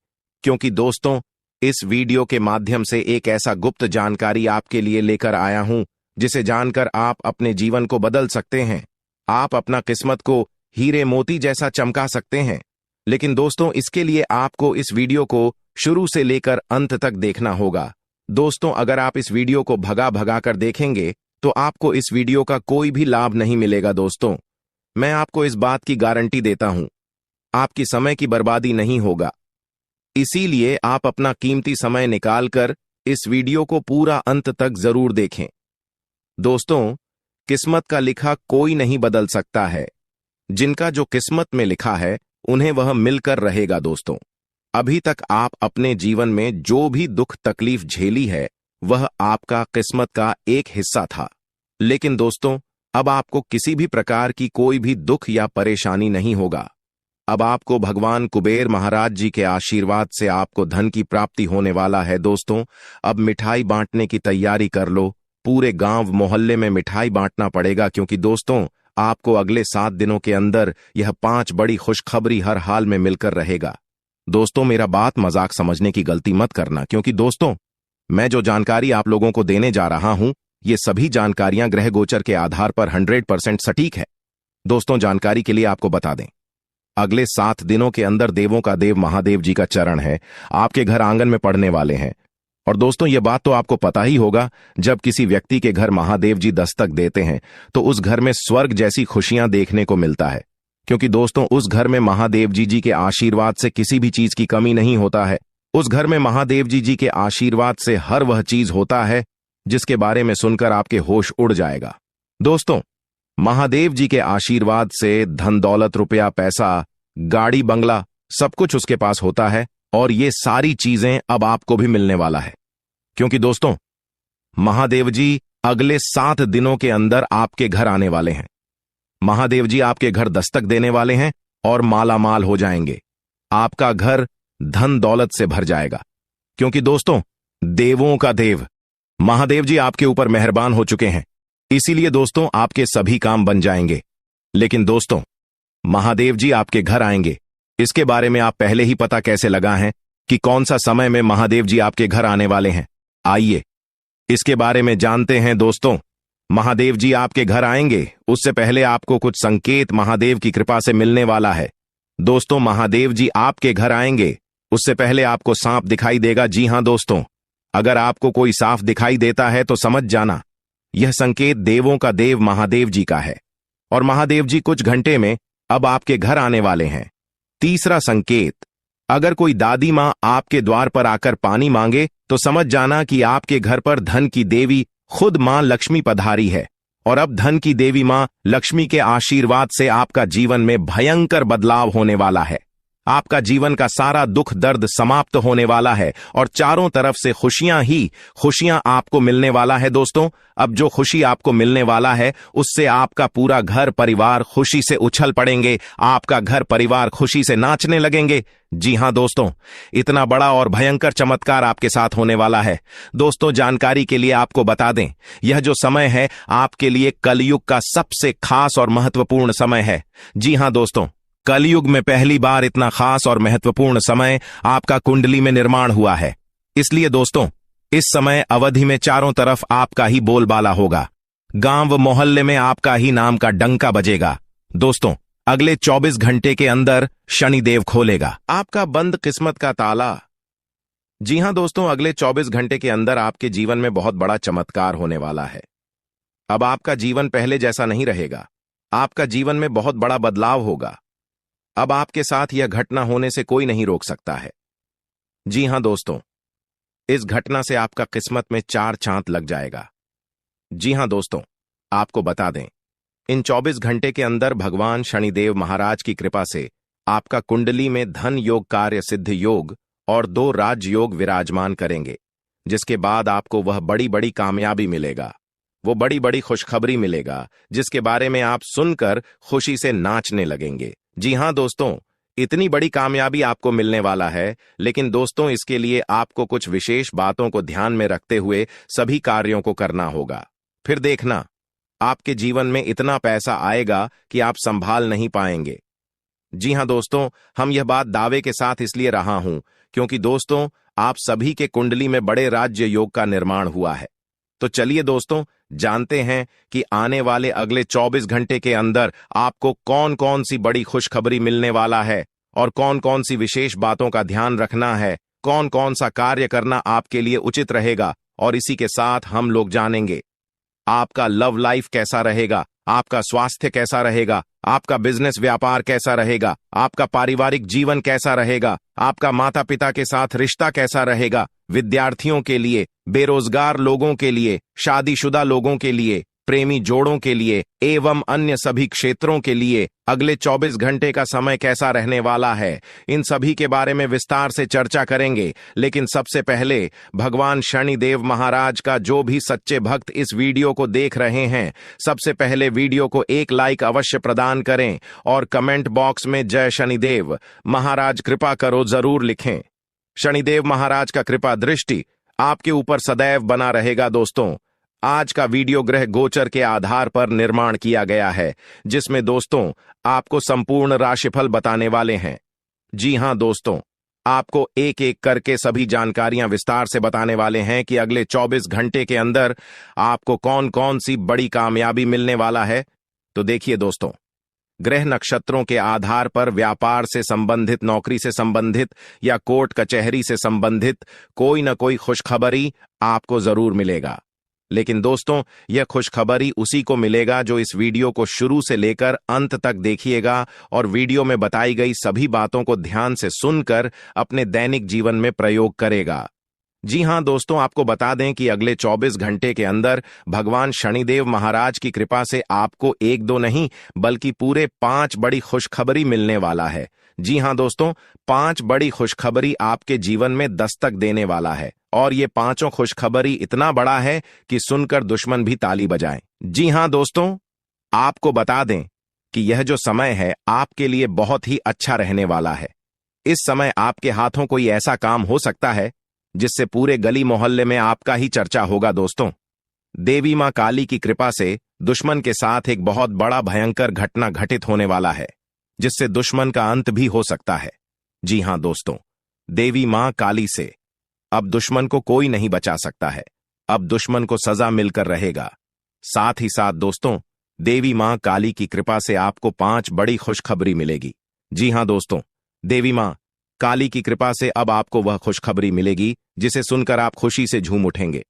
Speaker 1: क्योंकि दोस्तों इस वीडियो के माध्यम से एक ऐसा गुप्त जानकारी आपके लिए लेकर आया हूं जिसे जानकर आप अपने जीवन को बदल सकते हैं। आप अपना किस्मत को हीरे मोती जैसा चमका सकते हैं। लेकिन दोस्तों इसके लिए आपको इस वीडियो को शुरू से लेकर अंत तक देखना होगा। दोस्तों अगर आप इस वीडियो को भगा भगा कर देखेंगे तो आपको इस वीडियो का कोई भी लाभ नहीं मिलेगा। दोस्तों मैं आपको इस बात की गारंटी देता हूं, आपकी समय की बर्बादी नहीं होगा। इसीलिए आप अपना कीमती समय निकालकर इस वीडियो को पूरा अंत तक जरूर देखें। दोस्तों किस्मत का लिखा कोई नहीं बदल सकता है। जिनका जो किस्मत में लिखा है उन्हें वह मिलकर रहेगा। दोस्तों अभी तक आप अपने जीवन में जो भी दुख तकलीफ झेली है वह आपका किस्मत का एक हिस्सा था। लेकिन दोस्तों अब आपको किसी भी प्रकार की कोई भी दुख या परेशानी नहीं होगा। अब आपको भगवान कुबेर महाराज जी के आशीर्वाद से आपको धन की प्राप्ति होने वाला है। दोस्तों अब मिठाई बांटने की तैयारी कर लो। पूरे गांव मोहल्ले में मिठाई बांटना पड़ेगा, क्योंकि दोस्तों आपको अगले 7 दिनों के अंदर यह 5 बड़ी खुशखबरी हर हाल में मिलकर रहेगा। दोस्तों मेरा बात मजाक समझने की गलती मत करना, क्योंकि दोस्तों मैं जो जानकारी आप लोगों को देने जा रहा हूं ये सभी जानकारियां ग्रह गोचर के आधार पर 100% सटीक है। दोस्तों जानकारी के लिए आपको बता दें, अगले 7 दिनों के अंदर देवों का देव महादेव जी का चरण है आपके घर आंगन में पड़ने वाले हैं। और दोस्तों ये बात तो आपको पता ही होगा, जब किसी व्यक्ति के घर महादेव जी दस्तक देते हैं तो उस घर में स्वर्ग जैसी खुशियां देखने को मिलता है, क्योंकि दोस्तों उस घर में महादेव जी के आशीर्वाद से किसी भी चीज की कमी नहीं होता है। उस घर में महादेव जी के आशीर्वाद से हर वह चीज होता है जिसके बारे में सुनकर आपके होश उड़ जाएगा। दोस्तों महादेव जी के आशीर्वाद से धन दौलत रुपया पैसा गाड़ी बंगला सब कुछ उसके पास होता है, और ये सारी चीजें अब आपको भी मिलने वाला है, क्योंकि दोस्तों महादेव जी अगले 7 दिनों के अंदर आपके घर आने वाले हैं। महादेव जी आपके घर दस्तक देने वाले हैं और मालामाल हो जाएंगे। आपका घर धन दौलत से भर जाएगा, क्योंकि दोस्तों देवों का देव महादेव जी आपके ऊपर मेहरबान हो चुके हैं। इसीलिए दोस्तों आपके सभी काम बन जाएंगे। लेकिन दोस्तों महादेव जी आपके घर आएंगे इसके बारे में आप पहले ही पता कैसे लगा है कि कौन सा समय में महादेव जी आपके घर आने वाले हैं? आइए इसके बारे में जानते हैं दोस्तों। महादेव जी आपके घर आएंगे उससे पहले आपको कुछ संकेत महादेव की कृपा से मिलने वाला है। दोस्तों, महादेव जी आपके घर आएंगे उससे पहले आपको सांप दिखाई देगा। जी हां दोस्तों, अगर आपको कोई सांप दिखाई देता है तो समझ जाना यह संकेत देवों का देव महादेव जी का है और महादेव जी कुछ घंटे में अब आपके घर आने वाले हैं। तीसरा संकेत, अगर कोई दादी मां आपके द्वार पर आकर पानी मांगे तो समझ जाना कि आपके घर पर धन की देवी खुद मां लक्ष्मी पधारी है और अब धन की देवी मां लक्ष्मी के आशीर्वाद से आपका जीवन में भयंकर बदलाव होने वाला है। आपका जीवन का सारा दुख दर्द समाप्त होने वाला है और चारों तरफ से खुशियां ही खुशियां आपको मिलने वाला है। दोस्तों, अब जो खुशी आपको मिलने वाला है उससे आपका पूरा घर परिवार खुशी से उछल पड़ेंगे, आपका घर परिवार खुशी से नाचने लगेंगे। जी हां दोस्तों, इतना बड़ा और भयंकर चमत्कार आपके साथ होने वाला है। दोस्तों, जानकारी के लिए आपको बता दें, यह जो समय है आपके लिए कलयुग का सबसे खास और महत्वपूर्ण समय है। जी हां दोस्तों, कलयुग में पहली बार इतना खास और महत्वपूर्ण समय आपका कुंडली में निर्माण हुआ है। इसलिए दोस्तों, इस समय अवधि में चारों तरफ आपका ही बोलबाला होगा, गांव व मोहल्ले में आपका ही नाम का डंका बजेगा। दोस्तों, अगले 24 घंटे के अंदर शनिदेव खोलेगा आपका बंद किस्मत का ताला। जी हां दोस्तों, अगले 24 घंटे के अंदर आपके जीवन में बहुत बड़ा चमत्कार होने वाला है। अब आपका जीवन पहले जैसा नहीं रहेगा, आपका जीवन में बहुत बड़ा बदलाव होगा। अब आपके साथ यह घटना होने से कोई नहीं रोक सकता है। जी हां दोस्तों, इस घटना से आपका किस्मत में 4 चांद लग जाएगा। जी हां दोस्तों, आपको बता दें, इन 24 घंटे के अंदर भगवान शनिदेव महाराज की कृपा से आपका कुंडली में धन योग, कार्य सिद्ध योग और 2 राजयोग विराजमान करेंगे, जिसके बाद आपको वह बड़ी बड़ी कामयाबी मिलेगा, वो बड़ी बड़ी खुशखबरी मिलेगा जिसके बारे में आप सुनकर खुशी से नाचने लगेंगे। जी हां दोस्तों, इतनी बड़ी कामयाबी आपको मिलने वाला है, लेकिन दोस्तों इसके लिए आपको कुछ विशेष बातों को ध्यान में रखते हुए सभी कार्यों को करना होगा। फिर देखना, आपके जीवन में इतना पैसा आएगा कि आप संभाल नहीं पाएंगे। जी हां दोस्तों, हम यह बात दावे के साथ इसलिए रहा हूं क्योंकि दोस्तों आप सभी के कुंडली में बड़े राज्य योग का निर्माण हुआ है। तो चलिए दोस्तों, जानते हैं कि आने वाले अगले 24 घंटे के अंदर आपको कौन कौन सी बड़ी खुशखबरी मिलने वाला है और कौन कौन सी विशेष बातों का ध्यान रखना है, कौन कौन सा कार्य करना आपके लिए उचित रहेगा। और इसी के साथ हम लोग जानेंगे आपका लव लाइफ कैसा रहेगा, आपका स्वास्थ्य कैसा रहेगा, आपका बिजनेस व्यापार कैसा रहेगा, आपका पारिवारिक जीवन कैसा रहेगा, आपका माता पिता के साथ रिश्ता कैसा रहेगा, विद्यार्थियों के लिए, बेरोजगार लोगों के लिए, शादीशुदा लोगों के लिए, प्रेमी जोड़ों के लिए एवं अन्य सभी क्षेत्रों के लिए अगले 24 घंटे का समय कैसा रहने वाला है, इन सभी के बारे में विस्तार से चर्चा करेंगे। लेकिन सबसे पहले भगवान शनिदेव महाराज का जो भी सच्चे भक्त इस वीडियो को देख रहे हैं, सबसे पहले वीडियो को एक लाइक अवश्य प्रदान करें और कमेंट बॉक्स में जय शनिदेव महाराज कृपा करो जरूर लिखें। शनिदेव महाराज का कृपा दृष्टि आपके ऊपर सदैव बना रहेगा। दोस्तों, आज का वीडियो ग्रह गोचर के आधार पर निर्माण किया गया है, जिसमें दोस्तों आपको संपूर्ण राशिफल बताने वाले हैं। जी हां दोस्तों, आपको एक एक करके सभी जानकारियां विस्तार से बताने वाले हैं कि अगले 24 घंटे के अंदर आपको कौन कौन सी बड़ी कामयाबी मिलने वाला है। तो देखिए दोस्तों, ग्रह नक्षत्रों के आधार पर व्यापार से संबंधित, नौकरी से संबंधित या कोर्ट कचहरी से संबंधित कोई न कोई खुशखबरी आपको जरूर मिलेगा। लेकिन दोस्तों, यह खुशखबरी उसी को मिलेगा जो इस वीडियो को शुरू से लेकर अंत तक देखिएगा और वीडियो में बताई गई सभी बातों को ध्यान से सुनकर अपने दैनिक जीवन में प्रयोग करेगा। जी हां दोस्तों, आपको बता दें कि अगले 24 घंटे के अंदर भगवान शनिदेव महाराज की कृपा से आपको 1-2 नहीं बल्कि पूरे 5 बड़ी खुशखबरी मिलने वाला है। जी हां दोस्तों, 5 बड़ी खुशखबरी आपके जीवन में दस्तक देने वाला है और ये 5 खुशखबरी इतना बड़ा है कि सुनकर दुश्मन भी ताली बजाएं। जी हां दोस्तों, आपको बता दें कि यह जो समय है आपके लिए बहुत ही अच्छा रहने वाला है। इस समय आपके हाथों कोई ऐसा काम हो सकता है जिससे पूरे गली मोहल्ले में आपका ही चर्चा होगा। दोस्तों, देवी मां काली की कृपा से दुश्मन के साथ एक बहुत बड़ा भयंकर घटना घटित होने वाला है। जिससे दुश्मन का अंत भी हो सकता है। जी हां दोस्तों, देवी मां काली से अब दुश्मन को कोई नहीं बचा सकता है। अब दुश्मन को सजा मिलकर रहेगा। साथ ही साथ दोस्तों, देवी मां काली की कृपा से आपको 5 बड़ी खुशखबरी मिलेगी। जी हां दोस्तों, देवी मां काली की कृपा से अब आपको वह खुशखबरी मिलेगी जिसे सुनकर आप खुशी से झूम उठेंगे।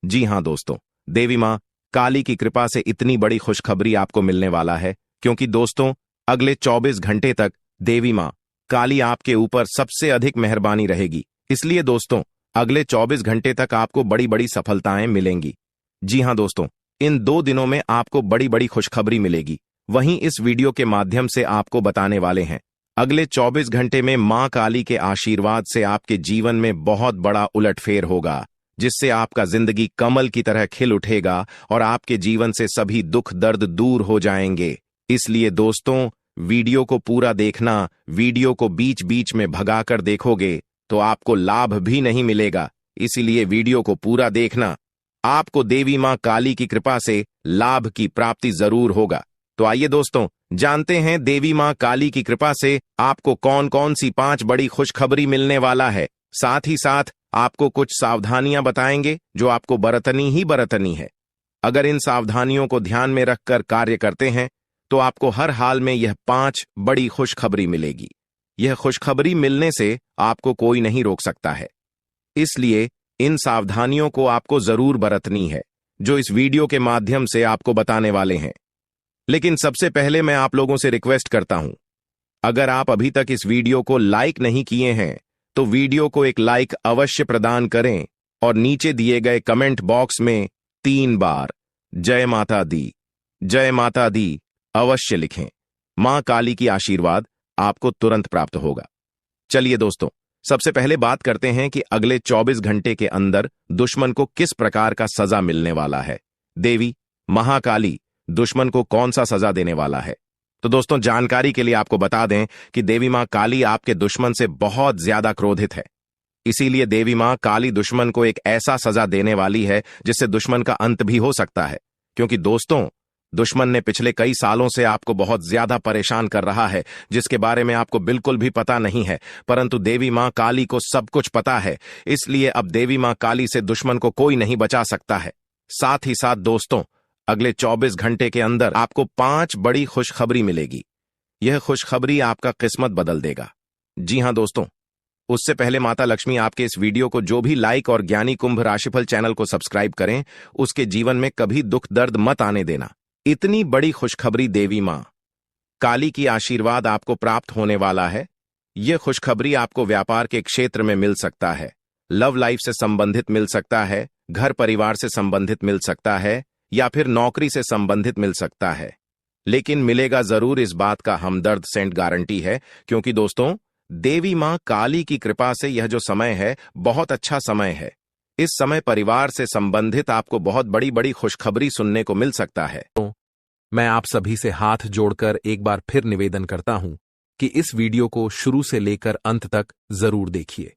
Speaker 1: जी हां दोस्तों, देवी मां काली की कृपा से इतनी बड़ी खुशखबरी आपको मिलने वाला है क्योंकि दोस्तों, अगले 24 घंटे तक देवी मां काली आपके ऊपर सबसे अधिक मेहरबानी रहेगी। इसलिए दोस्तों, अगले 24 घंटे तक आपको बड़ी बड़ी सफलताएं मिलेंगी। जी हां दोस्तों, इन 2 दिनों में आपको बड़ी बड़ी खुशखबरी मिलेगी। वहीं इस वीडियो के माध्यम से आपको बताने वाले हैं, अगले 24 घंटे में मां काली के आशीर्वाद से आपके जीवन में बहुत बड़ा उलटफेर होगा, जिससे आपका जिंदगी कमल की तरह खिल उठेगा और आपके जीवन से सभी दुख दर्द दूर हो जाएंगे। इसलिए दोस्तों, वीडियो को पूरा देखना। वीडियो को बीच बीच में भगाकर देखोगे तो आपको लाभ भी नहीं मिलेगा। इसीलिए वीडियो को पूरा देखना। आपको देवी मां काली की कृपा से लाभ की प्राप्ति जरूर होगा। तो आइए दोस्तों, जानते हैं देवी मां काली की कृपा से आपको कौन कौन सी 5 बड़ी खुशखबरी मिलने वाला है। साथ ही साथ आपको कुछ सावधानियां बताएंगे जो आपको बरतनी है। अगर इन सावधानियों को ध्यान में रखकर कार्य करते हैं तो आपको हर हाल में यह 5 बड़ी खुशखबरी मिलेगी। यह खुशखबरी मिलने से आपको कोई नहीं रोक सकता है। इसलिए इन सावधानियों को आपको जरूर बरतनी है जो इस वीडियो के माध्यम से आपको बताने वाले हैं। लेकिन सबसे पहले मैं आप लोगों से रिक्वेस्ट करता हूं, अगर आप अभी तक इस वीडियो को लाइक नहीं किए हैं तो वीडियो को एक लाइक अवश्य प्रदान करें और नीचे दिए गए कमेंट बॉक्स में 3 बार जय माता दी अवश्य लिखें। मां काली की आशीर्वाद आपको तुरंत प्राप्त होगा। चलिए दोस्तों, सबसे पहले बात करते हैं कि अगले 24 घंटे के अंदर दुश्मन को किस प्रकार का सजा मिलने वाला है। देवी महाकाली दुश्मन को कौन सा सजा देने वाला है? तो दोस्तों, जानकारी के लिए आपको बता दें कि देवी मां काली आपके दुश्मन से बहुत ज्यादा क्रोधित है। इसीलिए देवी मां काली दुश्मन को एक ऐसा सजा देने वाली है जिससे दुश्मन का अंत भी हो सकता है। क्योंकि दोस्तों, दुश्मन ने पिछले कई सालों से आपको बहुत ज्यादा परेशान कर रहा है, जिसके बारे में आपको बिल्कुल भी पता नहीं है, परंतु देवी मां काली को सब कुछ पता है। इसलिए अब देवी मां काली से दुश्मन को कोई नहीं बचा सकता है। साथ ही साथ दोस्तों, अगले 24 घंटे के अंदर आपको 5 बड़ी खुशखबरी मिलेगी। यह खुशखबरी आपका किस्मत बदल देगा। जी हां दोस्तों, उससे पहले माता लक्ष्मी आपके इस वीडियो को जो भी लाइक और ज्ञानी कुंभ राशिफल चैनल को सब्सक्राइब करें, उसके जीवन में कभी दुख दर्द मत आने देना। इतनी बड़ी खुशखबरी देवी मां काली की आशीर्वाद आपको प्राप्त होने वाला है। यह खुशखबरी आपको व्यापार के क्षेत्र में मिल सकता है, लव लाइफ से संबंधित मिल सकता है, घर परिवार से संबंधित मिल सकता है या फिर नौकरी से संबंधित मिल सकता है। लेकिन मिलेगा जरूर, इस बात का हमदर्द सेंट गारंटी है। क्योंकि दोस्तों, देवी मां काली की कृपा से यह जो समय है बहुत अच्छा समय है। इस समय परिवार से संबंधित आपको बहुत बड़ी बड़ी खुशखबरी सुनने को मिल सकता है। तो मैं आप सभी से हाथ जोड़कर एक बार फिर निवेदन करता हूं कि इस वीडियो को शुरू से लेकर अंत तक जरूर देखिए।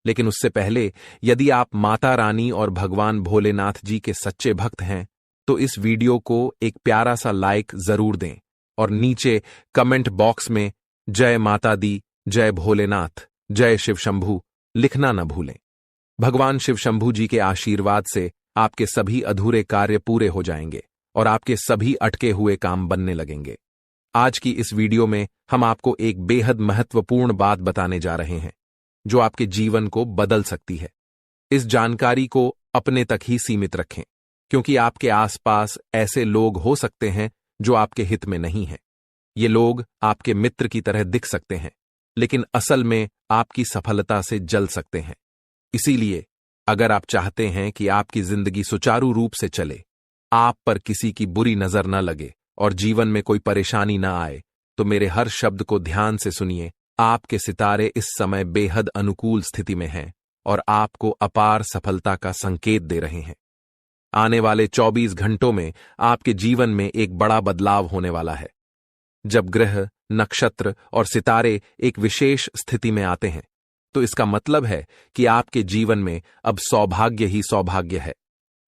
Speaker 1: लेकिन उससे पहले, यदि आप माता रानी और भगवान भोलेनाथ जी के सच्चे भक्त हैं तो इस वीडियो को एक प्यारा सा लाइक जरूर दें और नीचे कमेंट बॉक्स में जय माता दी, जय भोलेनाथ, जय शिव शंभू लिखना न भूलें। भगवान शिव शंभू जी के आशीर्वाद से आपके सभी अधूरे कार्य पूरे हो जाएंगे और आपके सभी अटके हुए काम बनने लगेंगे। आज की इस वीडियो में हम आपको एक बेहद महत्वपूर्ण बात बताने जा रहे हैं जो आपके जीवन को बदल सकती है। इस जानकारी को अपने तक ही सीमित रखें, क्योंकि आपके आसपास ऐसे लोग हो सकते हैं जो आपके हित में नहीं हैं। ये लोग आपके मित्र की तरह दिख सकते हैं, लेकिन असल में आपकी सफलता से जल सकते हैं। इसीलिए अगर आप चाहते हैं कि आपकी जिंदगी सुचारू रूप से चले, आप पर किसी की बुरी नजर न लगे और जीवन में कोई परेशानी न आए, तो मेरे हर शब्द को ध्यान से सुनिए। आपके सितारे इस समय बेहद अनुकूल स्थिति में हैं और आपको अपार सफलता का संकेत दे रहे हैं। आने वाले 24 घंटों में आपके जीवन में एक बड़ा बदलाव होने वाला है। जब ग्रह, नक्षत्र और सितारे एक विशेष स्थिति में आते हैं तो इसका मतलब है कि आपके जीवन में अब सौभाग्य ही सौभाग्य है।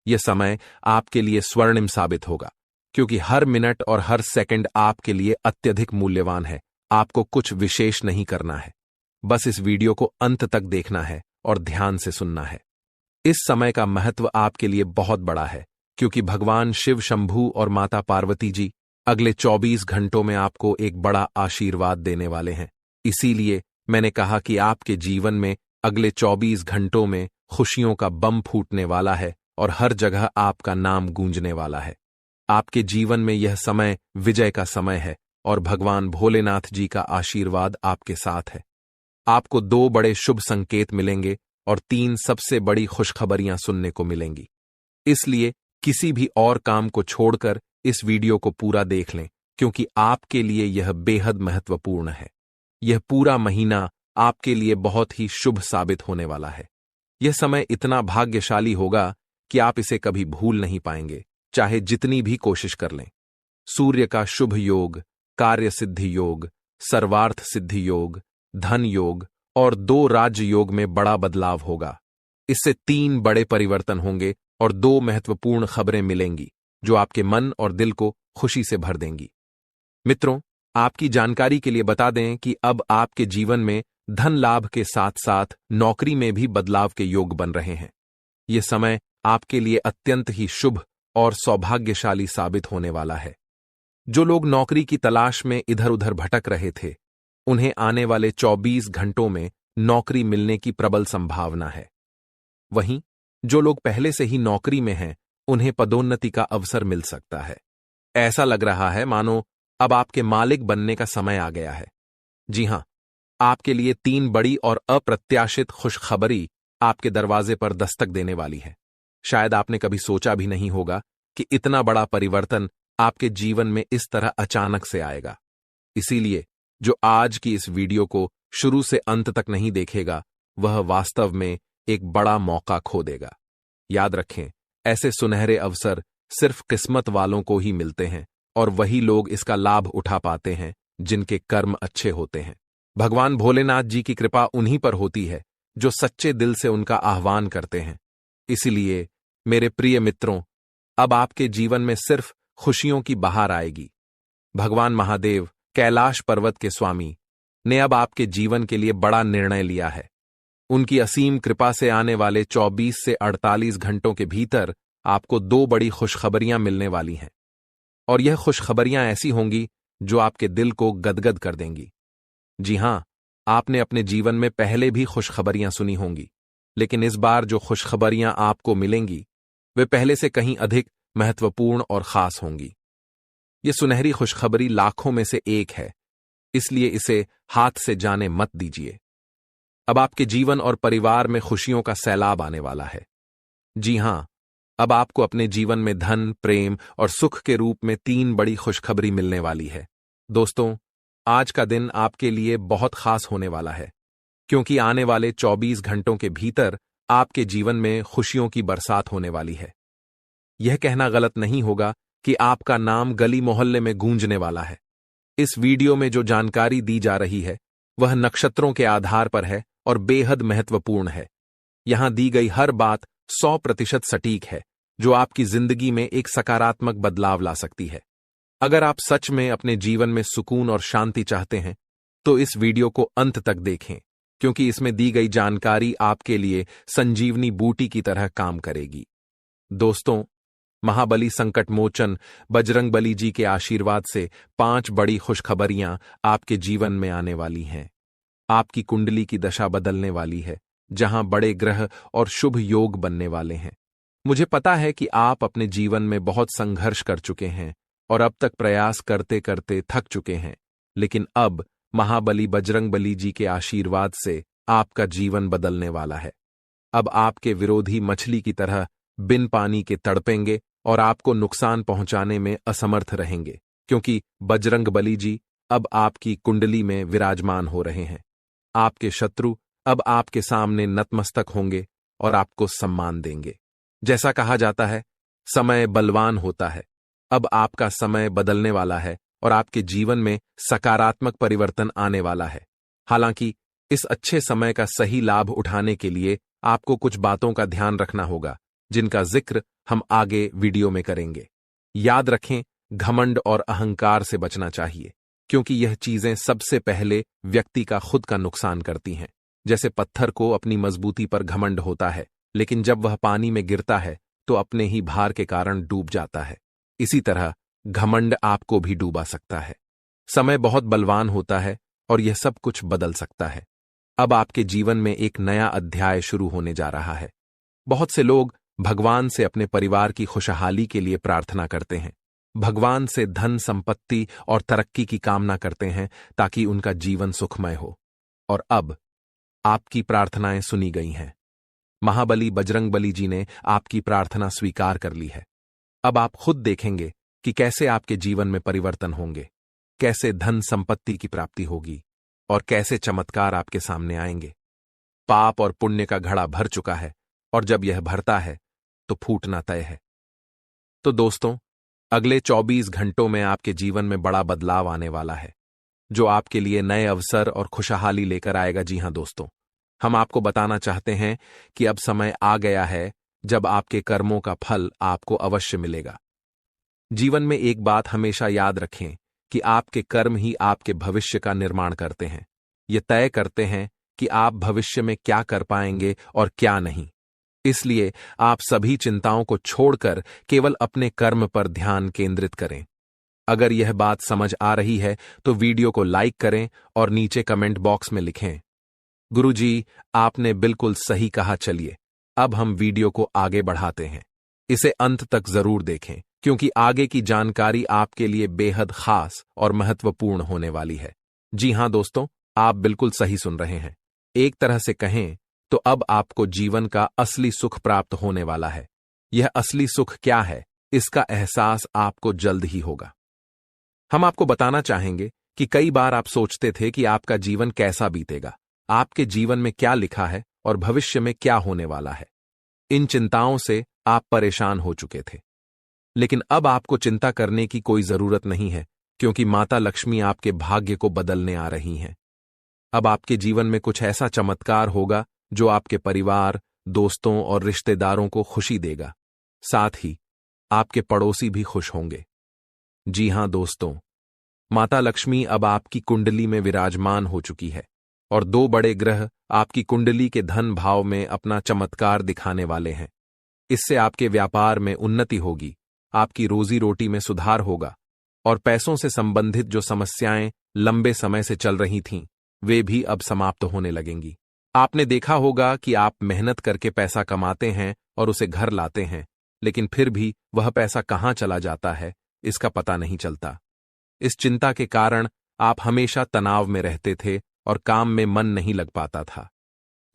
Speaker 1: यह समय आपके लिए स्वर्णिम साबित होगा, क्योंकि हर मिनट और हर सेकंड आपके लिए अत्यधिक मूल्यवान है।
Speaker 3: आपको कुछ विशेष नहीं करना है, बस इस वीडियो को अंत तक देखना है और ध्यान से सुनना है। इस समय का महत्व आपके लिए बहुत बड़ा है, क्योंकि भगवान शिव शंभू और माता पार्वती जी अगले 24 घंटों में आपको एक बड़ा आशीर्वाद देने वाले हैं। इसीलिए मैंने कहा कि आपके जीवन में अगले 24 घंटों में खुशियों का बम फूटने वाला है और हर जगह आपका नाम गूंजने वाला है। आपके जीवन में यह समय विजय का समय है और भगवान भोलेनाथ जी का आशीर्वाद आपके साथ है। आपको 2 बड़े शुभ संकेत मिलेंगे और 3 सबसे बड़ी खुशखबरियां सुनने को मिलेंगी। इसलिए किसी भी और काम को छोड़कर इस वीडियो को पूरा देख लें, क्योंकि आपके लिए यह बेहद महत्वपूर्ण है। यह पूरा महीना आपके लिए बहुत ही शुभ साबित होने वाला है। यह समय इतना भाग्यशाली होगा कि आप इसे कभी भूल नहीं पाएंगे, चाहे जितनी भी कोशिश कर लें। सूर्य का शुभ योग, कार्य सिद्धि योग, सर्वार्थ सिद्धि योग, धन योग और 2 राज्य योग में बड़ा बदलाव होगा। इससे 3 बड़े परिवर्तन होंगे और 2 महत्वपूर्ण खबरें मिलेंगी जो आपके मन और दिल को खुशी से भर देंगी। मित्रों, आपकी जानकारी के लिए बता दें कि अब आपके जीवन में धन लाभ के साथ साथ नौकरी में भी बदलाव के योग बन रहे हैं। यह समय आपके लिए अत्यंत ही शुभ और सौभाग्यशाली साबित होने वाला है। जो लोग नौकरी की तलाश में इधर उधर भटक रहे थे, उन्हें आने वाले 24 घंटों में नौकरी मिलने की प्रबल संभावना है। वहीं जो लोग पहले से ही नौकरी में हैं, उन्हें पदोन्नति का अवसर मिल सकता है। ऐसा लग रहा है मानो अब आपके मालिक बनने का समय आ गया है। जी हां, आपके लिए 3 बड़ी और अप्रत्याशित खुशखबरी आपके दरवाजे पर दस्तक देने वाली है। शायद आपने कभी सोचा भी नहीं होगा कि इतना बड़ा परिवर्तन आपके जीवन में इस तरह अचानक से आएगा। इसीलिए जो आज की इस वीडियो को शुरू से अंत तक नहीं देखेगा, वह वास्तव में एक बड़ा मौका खो देगा। याद रखें, ऐसे सुनहरे अवसर सिर्फ किस्मत वालों को ही मिलते हैं और वही लोग इसका लाभ उठा पाते हैं जिनके कर्म अच्छे होते हैं। भगवान भोलेनाथ जी की कृपा उन्हीं पर होती है जो सच्चे दिल से उनका आह्वान करते हैं। इसलिए मेरे प्रिय मित्रों, अब आपके जीवन में सिर्फ खुशियों की बहार आएगी। भगवान महादेव, कैलाश पर्वत के स्वामी, ने अब आपके जीवन के लिए बड़ा निर्णय लिया है। उनकी असीम कृपा से आने वाले 24 से 48 घंटों के भीतर आपको 2 बड़ी खुशखबरियां मिलने वाली हैं, और यह खुशखबरियां ऐसी होंगी जो आपके दिल को गदगद कर देंगी। जी हां, आपने अपने जीवन में पहले भी खुशखबरियां सुनी होंगी, लेकिन इस बार जो खुशखबरियां आपको मिलेंगी वे पहले से कहीं अधिक महत्वपूर्ण और खास होंगी। ये सुनहरी खुशखबरी लाखों में से एक है, इसलिए इसे हाथ से जाने मत दीजिए। अब आपके जीवन और परिवार में खुशियों का सैलाब आने वाला है। जी हां, अब आपको अपने जीवन में धन, प्रेम और सुख के रूप में 3 बड़ी खुशखबरी मिलने वाली है। दोस्तों, आज का दिन आपके लिए बहुत खास होने वाला है, क्योंकि आने वाले 24 घंटों के भीतर आपके जीवन में खुशियों की बरसात होने वाली है। यह कहना गलत नहीं होगा कि आपका नाम गली मोहल्ले में गूंजने वाला है। इस वीडियो में जो जानकारी दी जा रही है वह नक्षत्रों के आधार पर है और बेहद महत्वपूर्ण है। यहां दी गई हर बात 100% सटीक है, जो आपकी जिंदगी में एक सकारात्मक बदलाव ला सकती है। अगर आप सच में अपने जीवन में सुकून और शांति चाहते हैं, तो इस वीडियो को अंत तक देखें, क्योंकि इसमें दी गई जानकारी आपके लिए संजीवनी बूटी की तरह काम करेगी। दोस्तों, महाबली संकट मोचन बजरंगबली जी के आशीर्वाद से 5 बड़ी खुशखबरियां आपके जीवन में आने वाली हैं। आपकी कुंडली की दशा बदलने वाली है, जहां बड़े ग्रह और शुभ योग बनने वाले हैं। मुझे पता है कि आप अपने जीवन में बहुत संघर्ष कर चुके हैं और अब तक प्रयास करते करते थक चुके हैं, लेकिन अब महाबली बजरंगबली जी के आशीर्वाद से आपका जीवन बदलने वाला है। अब आपके विरोधी मछली की तरह बिन पानी के तड़पेंगे और आपको नुकसान पहुंचाने में असमर्थ रहेंगे, क्योंकि बजरंगबली जी अब आपकी कुंडली में विराजमान हो रहे हैं। आपके शत्रु अब आपके सामने नतमस्तक होंगे और आपको सम्मान देंगे। जैसा कहा जाता है, समय बलवान होता है। अब आपका समय बदलने वाला है और आपके जीवन में सकारात्मक परिवर्तन आने वाला है। हालांकि इस अच्छे समय का सही लाभ उठाने के लिए आपको कुछ बातों का ध्यान रखना होगा, जिनका जिक्र हम आगे वीडियो में करेंगे। याद रखें, घमंड और अहंकार से बचना चाहिए, क्योंकि यह चीजें सबसे पहले व्यक्ति का खुद का नुकसान करती हैं। जैसे पत्थर को अपनी मजबूती पर घमंड होता है, लेकिन जब वह पानी में गिरता है तो अपने ही भार के कारण डूब जाता है। इसी तरह घमंड आपको भी डूबा सकता है। समय बहुत बलवान होता है और यह सब कुछ बदल सकता है। अब आपके जीवन में एक नया अध्याय शुरू होने जा रहा है। बहुत से लोग भगवान से अपने परिवार की खुशहाली के लिए प्रार्थना करते हैं। भगवान से धन, संपत्ति और तरक्की की कामना करते हैं ताकि उनका जीवन सुखमय हो। और अब आपकी प्रार्थनाएं सुनी गई हैं। महाबली बजरंगबली जी ने आपकी प्रार्थना स्वीकार कर ली है। अब आप खुद देखेंगे कि कैसे आपके जीवन में परिवर्तन होंगे, कैसे धन संपत्ति की प्राप्ति होगी और कैसे चमत्कार आपके सामने आएंगे। पाप और पुण्य का घड़ा भर चुका है और जब यह भरता है तो फूटना तय है। तो दोस्तों, अगले 24 घंटों में आपके जीवन में बड़ा बदलाव आने वाला है, जो आपके लिए नए अवसर और खुशहाली लेकर आएगा। जी हां दोस्तों, हम आपको बताना चाहते हैं कि अब समय आ गया है जब आपके कर्मों का फल आपको अवश्य मिलेगा। जीवन में एक बात हमेशा याद रखें कि आपके कर्म ही आपके भविष्य का निर्माण करते हैं। ये तय करते हैं कि आप भविष्य में क्या कर पाएंगे और क्या नहीं। इसलिए आप सभी चिंताओं को छोड़कर केवल अपने कर्म पर ध्यान केंद्रित करें। अगर यह बात समझ आ रही है तो वीडियो को लाइक करें और नीचे कमेंट बॉक्स में लिखें, गुरुजी आपने बिल्कुल सही कहा। चलिए अब हम वीडियो को आगे बढ़ाते हैं। इसे अंत तक जरूर देखें क्योंकि आगे की जानकारी आपके लिए बेहद खास और महत्वपूर्ण होने वाली है। जी हां दोस्तों, आप बिल्कुल सही सुन रहे हैं। एक तरह से कहें तो अब आपको जीवन का असली सुख प्राप्त होने वाला है। यह असली सुख क्या है, इसका एहसास आपको जल्द ही होगा। हम आपको बताना चाहेंगे कि कई बार आप सोचते थे कि आपका जीवन कैसा बीतेगा, आपके जीवन में क्या लिखा है और भविष्य में क्या होने वाला है। इन चिंताओं से आप परेशान हो चुके थे, लेकिन अब आपको चिंता करने की कोई जरूरत नहीं है क्योंकि माता लक्ष्मी आपके भाग्य को बदलने आ रही हैं। अब आपके जीवन में कुछ ऐसा चमत्कार होगा जो आपके परिवार, दोस्तों और रिश्तेदारों को खुशी देगा। साथ ही आपके पड़ोसी भी खुश होंगे। जी हां दोस्तों, माता लक्ष्मी अब आपकी कुंडली में विराजमान हो चुकी है और 2 बड़े ग्रह आपकी कुंडली के धन भाव में अपना चमत्कार दिखाने वाले हैं। इससे आपके व्यापार में उन्नति होगी, आपकी रोजी रोटी में सुधार होगा और पैसों से संबंधित जो समस्याएं लंबे समय से चल रही थीं, वे भी अब समाप्त होने लगेंगी। आपने देखा होगा कि आप मेहनत करके पैसा कमाते हैं और उसे घर लाते हैं, लेकिन फिर भी वह पैसा कहां चला जाता है, इसका पता नहीं चलता। इस चिंता के कारण आप हमेशा तनाव में रहते थे और काम में मन नहीं लग पाता था।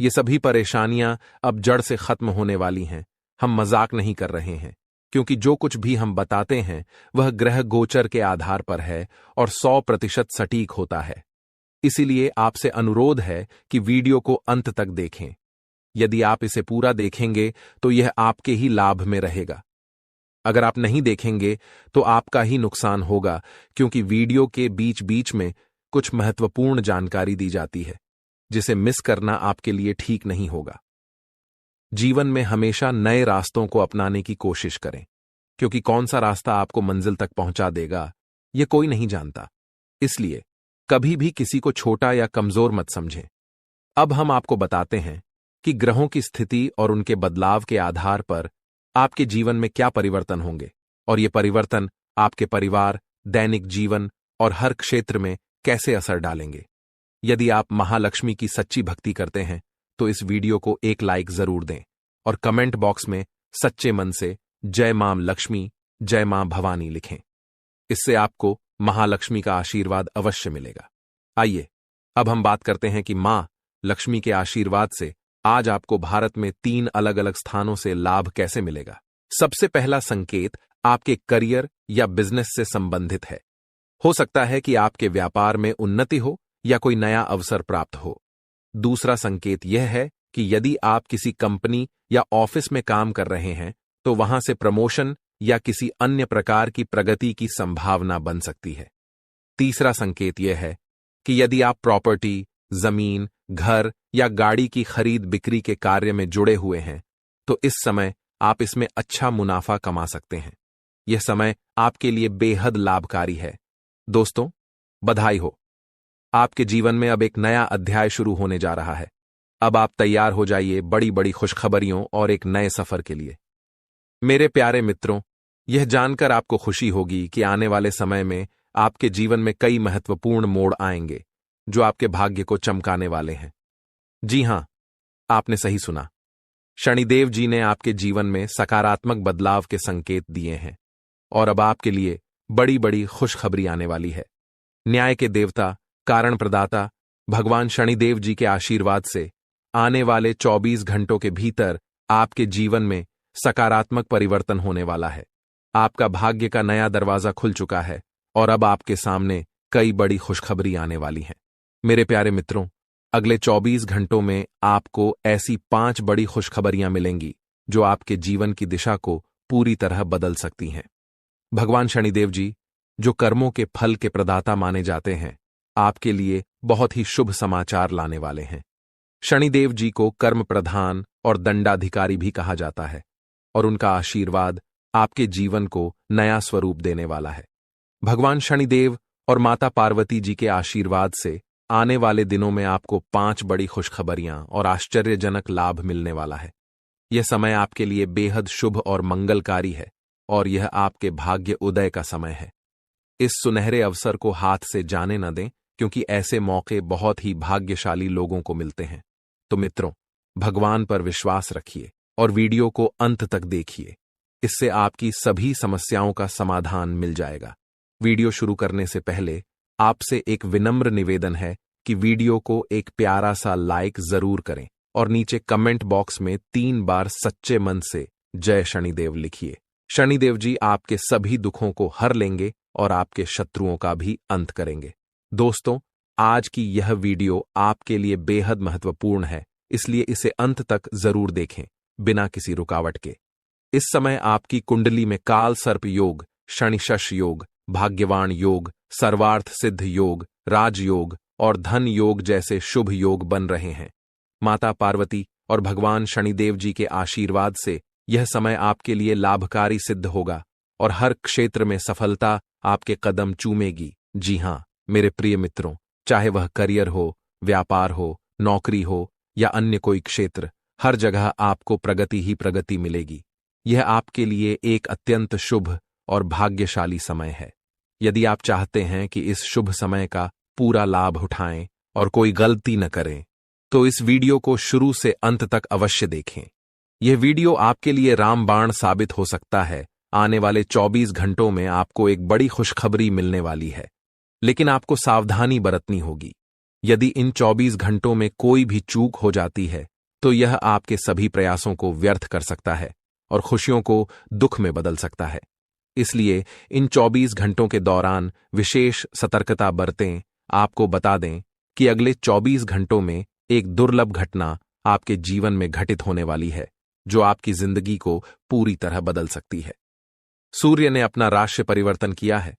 Speaker 3: ये सभी परेशानियां अब जड़ से खत्म होने वाली हैं। हम मजाक नहीं कर रहे हैं, क्योंकि जो कुछ भी हम बताते हैं वह ग्रह गोचर के आधार पर है और 100% सटीक होता है। इसीलिए आपसे अनुरोध है कि वीडियो को अंत तक देखें। यदि आप इसे पूरा देखेंगे तो यह आपके ही लाभ में रहेगा। अगर आप नहीं देखेंगे तो आपका ही नुकसान होगा, क्योंकि वीडियो के बीच बीच में कुछ महत्वपूर्ण जानकारी दी जाती है जिसे मिस करना आपके लिए ठीक नहीं होगा। जीवन में हमेशा नए रास्तों को अपनाने की कोशिश करें, क्योंकि कौन सा रास्ता आपको मंजिल तक पहुंचा देगा यह कोई नहीं जानता। इसलिए कभी भी किसी को छोटा या कमजोर मत समझें। अब हम आपको बताते हैं कि ग्रहों की स्थिति और उनके बदलाव के आधार पर आपके जीवन में क्या परिवर्तन होंगे और ये परिवर्तन आपके परिवार, दैनिक जीवन और हर क्षेत्र में कैसे असर डालेंगे। यदि आप महालक्ष्मी की सच्ची भक्ति करते हैं तो इस वीडियो को एक लाइक जरूर दें और कमेंट बॉक्स में सच्चे मन से जय मां लक्ष्मी, जय मां भवानी लिखें। इससे आपको महालक्ष्मी का आशीर्वाद अवश्य मिलेगा। आइए अब हम बात करते हैं कि मां लक्ष्मी के आशीर्वाद से आज आपको भारत में 3 अलग अलग स्थानों से लाभ कैसे मिलेगा। सबसे पहला संकेत आपके करियर या बिजनेस से संबंधित है। हो सकता है कि आपके व्यापार में उन्नति हो या कोई नया अवसर प्राप्त हो। दूसरा संकेत यह है कि यदि आप किसी कंपनी या ऑफिस में काम कर रहे हैं तो वहां से प्रमोशन या किसी अन्य प्रकार की प्रगति की संभावना बन सकती है। तीसरा संकेत यह है कि यदि आप प्रॉपर्टी, जमीन, घर या गाड़ी की खरीद बिक्री के कार्य में जुड़े हुए हैं तो इस समय आप इसमें अच्छा मुनाफा कमा सकते हैं। यह समय आपके लिए बेहद लाभकारी है। दोस्तों, बधाई हो, आपके जीवन में अब एक नया अध्याय शुरू होने जा रहा है। अब आप तैयार हो जाइए बड़ी बड़ी खुशखबरियों और एक नए सफर के लिए। मेरे प्यारे मित्रों, यह जानकर आपको खुशी होगी कि आने वाले समय में आपके जीवन में कई महत्वपूर्ण मोड़ आएंगे जो आपके भाग्य को चमकाने वाले हैं। जी हां, आपने सही सुना। शनिदेव जी ने आपके जीवन में सकारात्मक बदलाव के संकेत दिए हैं और अब आपके लिए बड़ी बड़ी खुशखबरी आने वाली है। न्याय के देवता, कारण प्रदाता भगवान शनिदेव जी के आशीर्वाद से आने वाले 24 घंटों के भीतर आपके जीवन में सकारात्मक परिवर्तन होने वाला है। आपका भाग्य का नया दरवाजा खुल चुका है और अब आपके सामने कई बड़ी खुशखबरी आने वाली हैं। मेरे प्यारे मित्रों, अगले 24 घंटों में आपको ऐसी 5 बड़ी खुशखबरियां मिलेंगी जो आपके जीवन की दिशा को पूरी तरह बदल सकती हैं। भगवान शनिदेव जी, जो कर्मों के फल के प्रदाता माने जाते हैं, आपके लिए बहुत ही शुभ समाचार लाने वाले हैं। शनिदेव जी को कर्म प्रधान और दंडाधिकारी भी कहा जाता है और उनका आशीर्वाद आपके जीवन को नया स्वरूप देने वाला है। भगवान शनिदेव और माता पार्वती जी के आशीर्वाद से आने वाले दिनों में आपको 5 बड़ी खुशखबरियां और आश्चर्यजनक लाभ मिलने वाला है। यह समय आपके लिए बेहद शुभ और मंगलकारी है और यह आपके भाग्य उदय का समय है। इस सुनहरे अवसर को हाथ से जाने न दें, क्योंकि ऐसे मौके बहुत ही भाग्यशाली लोगों को मिलते हैं। तो मित्रों, भगवान पर विश्वास रखिए और वीडियो को अंत तक देखिए। इससे आपकी सभी समस्याओं का समाधान मिल जाएगा। वीडियो शुरू करने से पहले आपसे एक विनम्र निवेदन है कि वीडियो को एक प्यारा सा लाइक जरूर करें और नीचे कमेंट बॉक्स में 3 बार सच्चे मन से जय शनिदेव लिखिए। शनिदेव जी आपके सभी दुखों को हर लेंगे और आपके शत्रुओं का भी अंत करेंगे। दोस्तों, आज की यह वीडियो आपके लिए बेहद महत्वपूर्ण है, इसलिए इसे अंत तक जरूर देखें बिना किसी रुकावट के। इस समय आपकी कुंडली में काल सर्प योग, शनिशश योग, भाग्यवान योग, सर्वार्थ सिद्ध योग, राजयोग और धन योग जैसे शुभ योग बन रहे हैं। माता पार्वती और भगवान शनिदेव जी के आशीर्वाद से यह समय आपके लिए लाभकारी सिद्ध होगा और हर क्षेत्र में सफलता आपके कदम चूमेगी। जी हां, मेरे प्रिय मित्रों, चाहे वह करियर हो, व्यापार हो, नौकरी हो या अन्य कोई क्षेत्र, हर जगह आपको प्रगति ही प्रगति मिलेगी। यह आपके लिए एक अत्यंत शुभ और भाग्यशाली समय है। यदि आप चाहते हैं कि इस शुभ समय का पूरा लाभ उठाएं और कोई गलती न करें, तो इस वीडियो को शुरू से अंत तक अवश्य देखें। यह वीडियो आपके लिए रामबाण साबित हो सकता है। आने वाले 24 घंटों में आपको एक बड़ी खुशखबरी मिलने वाली है, लेकिन आपको सावधानी बरतनी होगी। यदि इन 24 घंटों में कोई भी चूक हो जाती है, तो यह आपके सभी प्रयासों को व्यर्थ कर सकता है और खुशियों को दुख में बदल सकता है। इसलिए इन 24 घंटों के दौरान विशेष सतर्कता बरतें। आपको बता दें कि अगले 24 घंटों में एक दुर्लभ घटना आपके जीवन में घटित होने वाली है, जो आपकी जिंदगी को पूरी तरह बदल सकती है। सूर्य ने अपना राशि परिवर्तन किया है,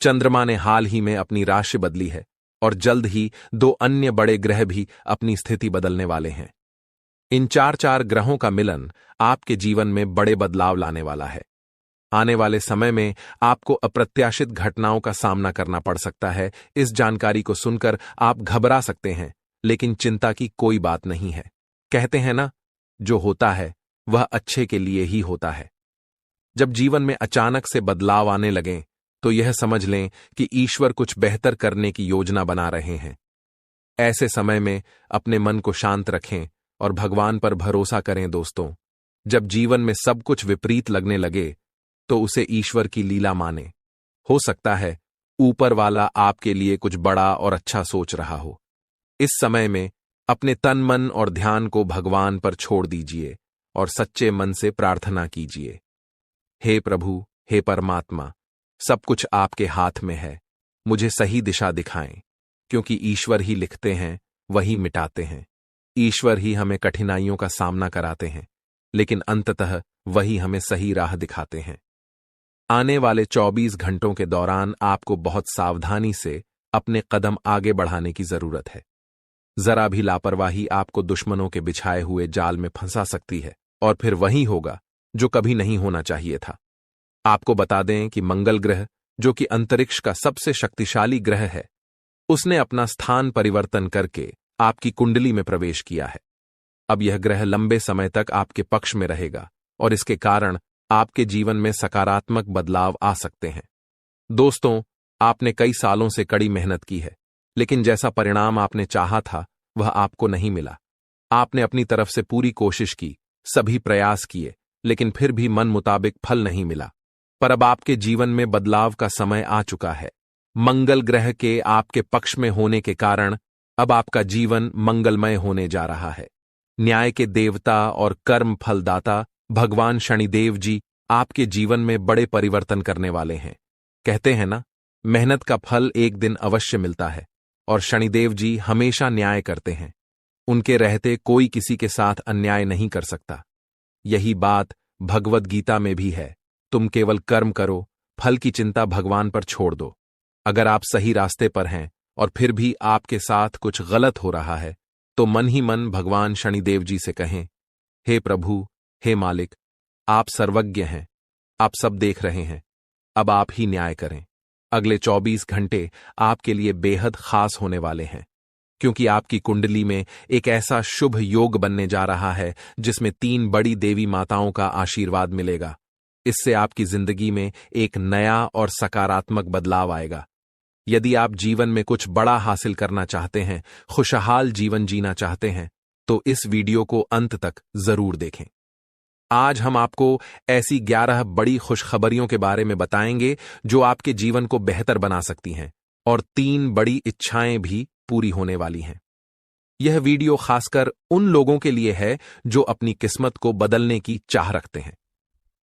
Speaker 3: चंद्रमा ने हाल ही में अपनी राशि बदली है और जल्द ही 2 अन्य बड़े ग्रह भी अपनी स्थिति बदलने वाले हैं। इन 4 ग्रहों का मिलन आपके जीवन में बड़े बदलाव लाने वाला है। आने वाले समय में आपको अप्रत्याशित घटनाओं का सामना करना पड़ सकता है। इस जानकारी को सुनकर आप घबरा सकते हैं, लेकिन चिंता की कोई बात नहीं है। कहते हैं ना, जो होता है वह अच्छे के लिए ही होता है। जब जीवन में अचानक से बदलाव आने लगें, तो यह समझ लें कि ईश्वर कुछ बेहतर करने की योजना बना रहे हैं। ऐसे समय में अपने मन को शांत रखें और भगवान पर भरोसा करें। दोस्तों, जब जीवन में सब कुछ विपरीत लगने लगे, तो उसे ईश्वर की लीला माने। हो सकता है ऊपर वाला आपके लिए कुछ बड़ा और अच्छा सोच रहा हो। इस समय में अपने तन मन और ध्यान को भगवान पर छोड़ दीजिए और सच्चे मन से प्रार्थना कीजिए। हे प्रभु, हे परमात्मा, सब कुछ आपके हाथ में है। मुझे सही दिशा दिखाएं, क्योंकि ईश्वर ही लिखते हैं, वही मिटाते हैं। ईश्वर ही हमें कठिनाइयों का सामना कराते हैं, लेकिन अंततः वही हमें सही राह दिखाते हैं। आने वाले 24 घंटों के दौरान आपको बहुत सावधानी से अपने कदम आगे बढ़ाने की जरूरत है। जरा भी लापरवाही आपको दुश्मनों के बिछाए हुए जाल में फंसा सकती है और फिर वही होगा जो कभी नहीं होना चाहिए था। आपको बता दें कि मंगल ग्रह, जो कि अंतरिक्ष का सबसे शक्तिशाली ग्रह है, उसने अपना स्थान परिवर्तन करके आपकी कुंडली में प्रवेश किया है। अब यह ग्रह लंबे समय तक आपके पक्ष में रहेगा और इसके कारण आपके जीवन में सकारात्मक बदलाव आ सकते हैं। दोस्तों, आपने कई सालों से कड़ी मेहनत की है, लेकिन जैसा परिणाम आपने चाहा था वह आपको नहीं मिला। आपने अपनी तरफ से पूरी कोशिश की, सभी प्रयास किए, लेकिन फिर भी मन मुताबिक फल नहीं मिला। पर अब आपके जीवन में बदलाव का समय आ चुका है। मंगल ग्रह के आपके पक्ष में होने के कारण अब आपका जीवन मंगलमय होने जा रहा है। न्याय के देवता और कर्म फलदाता भगवान शनिदेव जी आपके जीवन में बड़े परिवर्तन करने वाले हैं। कहते हैं ना, मेहनत का फल एक दिन अवश्य मिलता है, और शनिदेव जी हमेशा न्याय करते हैं। उनके रहते कोई किसी के साथ अन्याय नहीं कर सकता। यही बात भगवद गीता में भी है। तुम केवल कर्म करो, फल की चिंता भगवान पर छोड़ दो। अगर आप सही रास्ते पर हैं और फिर भी आपके साथ कुछ गलत हो रहा है, तो मन ही मन भगवान शनिदेव जी से कहें, हे प्रभु, हे मालिक, आप सर्वज्ञ हैं, आप सब देख रहे हैं, अब आप ही न्याय करें। अगले 24 घंटे आपके लिए बेहद खास होने वाले हैं, क्योंकि आपकी कुंडली में एक ऐसा शुभ योग बनने जा रहा है जिसमें 3 बड़ी देवी माताओं का आशीर्वाद मिलेगा। इससे आपकी जिंदगी में एक नया और सकारात्मक बदलाव आएगा। यदि आप जीवन में कुछ बड़ा हासिल करना चाहते हैं, खुशहाल जीवन जीना चाहते हैं, तो इस वीडियो को अंत तक जरूर देखें। आज हम आपको ऐसी 11 बड़ी खुशखबरियों के बारे में बताएंगे जो आपके जीवन को बेहतर बना सकती हैं, और 3 बड़ी इच्छाएं भी पूरी होने वाली हैं। यह वीडियो खासकर उन लोगों के लिए है जो अपनी किस्मत को बदलने की चाह रखते हैं।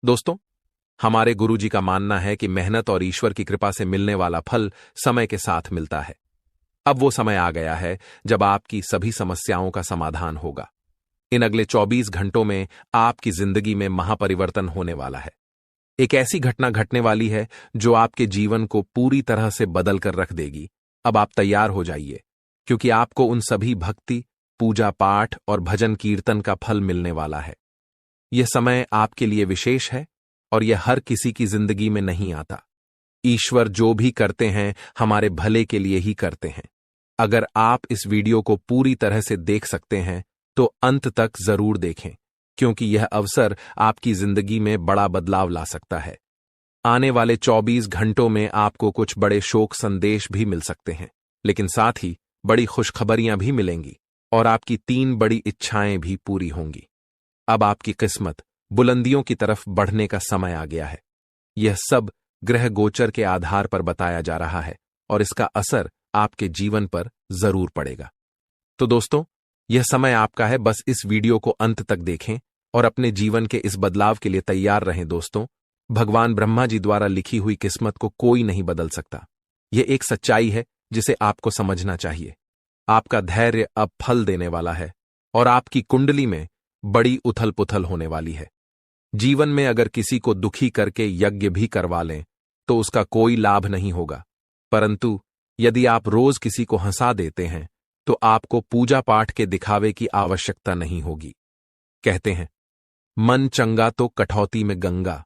Speaker 3: दोस्तों, हमारे गुरुजी का मानना है कि मेहनत और ईश्वर की कृपा से मिलने वाला फल समय के साथ मिलता है। अब वो समय आ गया है जब आपकी सभी समस्याओं का समाधान होगा। इन अगले 24 घंटों में आपकी जिंदगी में महापरिवर्तन होने वाला है। एक ऐसी घटना घटने वाली है जो आपके जीवन को पूरी तरह से बदल कर रख देगी। अब आप तैयार हो जाइए, क्योंकि आपको उन सभी भक्ति, पूजा पाठ और भजन कीर्तन का फल मिलने वाला है। यह समय आपके लिए विशेष है और यह हर किसी की जिंदगी में नहीं आता। ईश्वर जो भी करते हैं हमारे भले के लिए ही करते हैं। अगर आप इस वीडियो को पूरी तरह से देख सकते हैं तो अंत तक जरूर देखें, क्योंकि यह अवसर आपकी जिंदगी में बड़ा बदलाव ला सकता है। आने वाले 24 घंटों में आपको कुछ बड़े शोक संदेश भी मिल सकते हैं, लेकिन साथ ही बड़ी खुशखबरियां भी मिलेंगी और आपकी 3 बड़ी इच्छाएं भी पूरी होंगी। अब आपकी किस्मत बुलंदियों की तरफ बढ़ने का समय आ गया है। यह सब ग्रह गोचर के आधार पर बताया जा रहा है और इसका असर आपके जीवन पर जरूर पड़ेगा। तो दोस्तों, यह समय आपका है। बस इस वीडियो को अंत तक देखें और अपने जीवन के इस बदलाव के लिए तैयार रहें। दोस्तों, भगवान ब्रह्मा जी द्वारा लिखी हुई किस्मत को कोई नहीं बदल सकता। यह एक सच्चाई है जिसे आपको समझना चाहिए। आपका धैर्य अब फल देने वाला है और आपकी कुंडली में बड़ी उथल पुथल होने वाली है। जीवन में अगर किसी को दुखी करके यज्ञ भी करवा लें तो उसका कोई लाभ नहीं होगा, परंतु यदि आप रोज किसी को हंसा देते हैं तो आपको पूजा पाठ के दिखावे की आवश्यकता नहीं होगी। कहते हैं, मन चंगा तो कठौती में गंगा,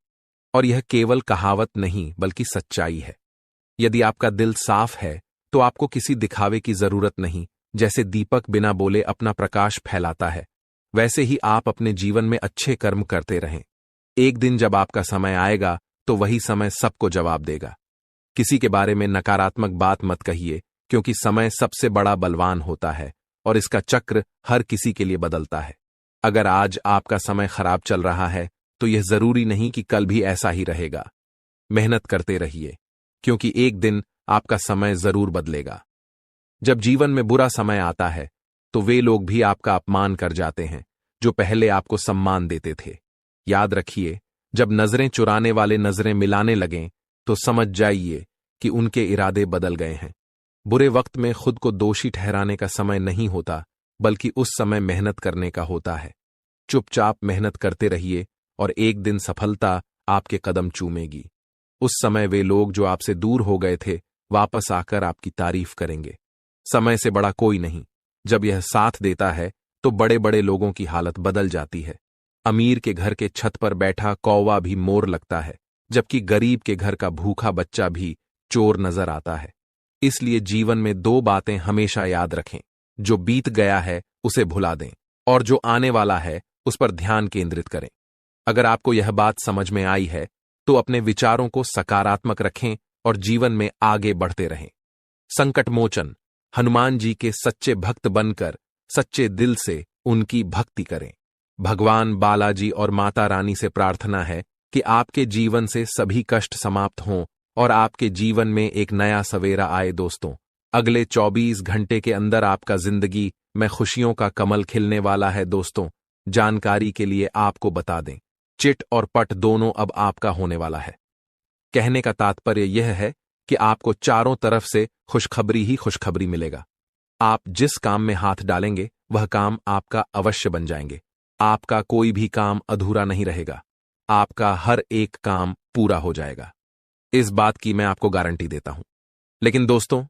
Speaker 3: और यह केवल कहावत नहीं बल्कि सच्चाई है। यदि आपका दिल साफ है तो आपको किसी दिखावे की जरूरत नहीं। जैसे दीपक बिना बोले अपना प्रकाश फैलाता है, वैसे ही आप अपने जीवन में अच्छे कर्म करते रहें। एक दिन जब आपका समय आएगा तो वही समय सबको जवाब देगा। किसी के बारे में नकारात्मक बात मत कहिए, क्योंकि समय सबसे बड़ा बलवान होता है और इसका चक्र हर किसी के लिए बदलता है। अगर आज आपका समय खराब चल रहा है तो यह जरूरी नहीं कि कल भी ऐसा ही रहेगा। मेहनत करते रहिए, क्योंकि एक दिन आपका समय जरूर बदलेगा। जब जीवन में बुरा समय आता है तो वे लोग भी आपका अपमान कर जाते हैं जो पहले आपको सम्मान देते थे। याद रखिए, जब नजरें चुराने वाले नजरें मिलाने लगें तो समझ जाइए कि उनके इरादे बदल गए हैं। बुरे वक्त में खुद को दोषी ठहराने का समय नहीं होता, बल्कि उस समय मेहनत करने का होता है। चुपचाप मेहनत करते रहिए और एक दिन सफलता आपके कदम चूमेगी। उस समय वे लोग जो आपसे दूर हो गए थे वापस आकर आपकी तारीफ करेंगे। समय से बड़ा कोई नहीं। जब यह साथ देता है तो बड़े बड़े लोगों की हालत बदल जाती है। अमीर के घर के छत पर बैठा कौवा भी मोर लगता है, जबकि गरीब के घर का भूखा बच्चा भी चोर नजर आता है। इसलिए जीवन में 2 बातें हमेशा याद रखें। जो बीत गया है उसे भुला दें और जो आने वाला है उस पर ध्यान केंद्रित करें। अगर आपको यह बात समझ में आई है तो अपने विचारों को सकारात्मक रखें और जीवन में आगे बढ़ते रहें। संकट मोचन हनुमान जी के सच्चे भक्त बनकर सच्चे दिल से उनकी भक्ति करें। भगवान बालाजी और माता रानी से प्रार्थना है कि आपके जीवन से सभी कष्ट समाप्त हों और आपके जीवन में एक नया सवेरा आए। दोस्तों, अगले 24 घंटे के अंदर आपका जिंदगी में खुशियों का कमल खिलने वाला है। दोस्तों, जानकारी के लिए आपको बता दें, चिट और पट दोनों अब आपका होने वाला है। कहने का तात्पर्य यह है कि आपको चारों तरफ से खुशखबरी ही खुशखबरी मिलेगा। आप जिस काम में हाथ डालेंगे वह काम आपका अवश्य बन जाएंगे। आपका कोई भी काम अधूरा नहीं रहेगा। आपका हर एक काम पूरा हो जाएगा। इस बात की मैं आपको गारंटी देता हूं। लेकिन दोस्तों,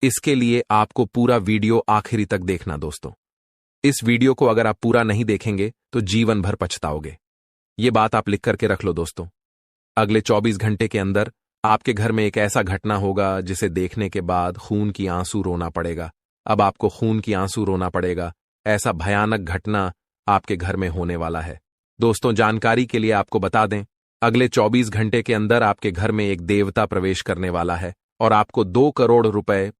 Speaker 3: इसके लिए आपको पूरा वीडियो आखिरी तक देखना। दोस्तों, इस वीडियो को अगर आप पूरा नहीं देखेंगे तो जीवन भर पछताओगे। ये बात आप लिख करके रख लो। दोस्तों, अगले 24 घंटे के अंदर आपके घर में एक ऐसा घटना होगा जिसे देखने के बाद खून की आंसू रोना पड़ेगा। अब आपको खून की आंसू रोना पड़ेगा। ऐसा भयानक घटना आपके घर में होने वाला है। दोस्तों, जानकारी के लिए आपको बता दें, अगले 24 घंटे के अंदर आपके घर में एक देवता प्रवेश करने वाला है और आपको 2 करोड़ रुपए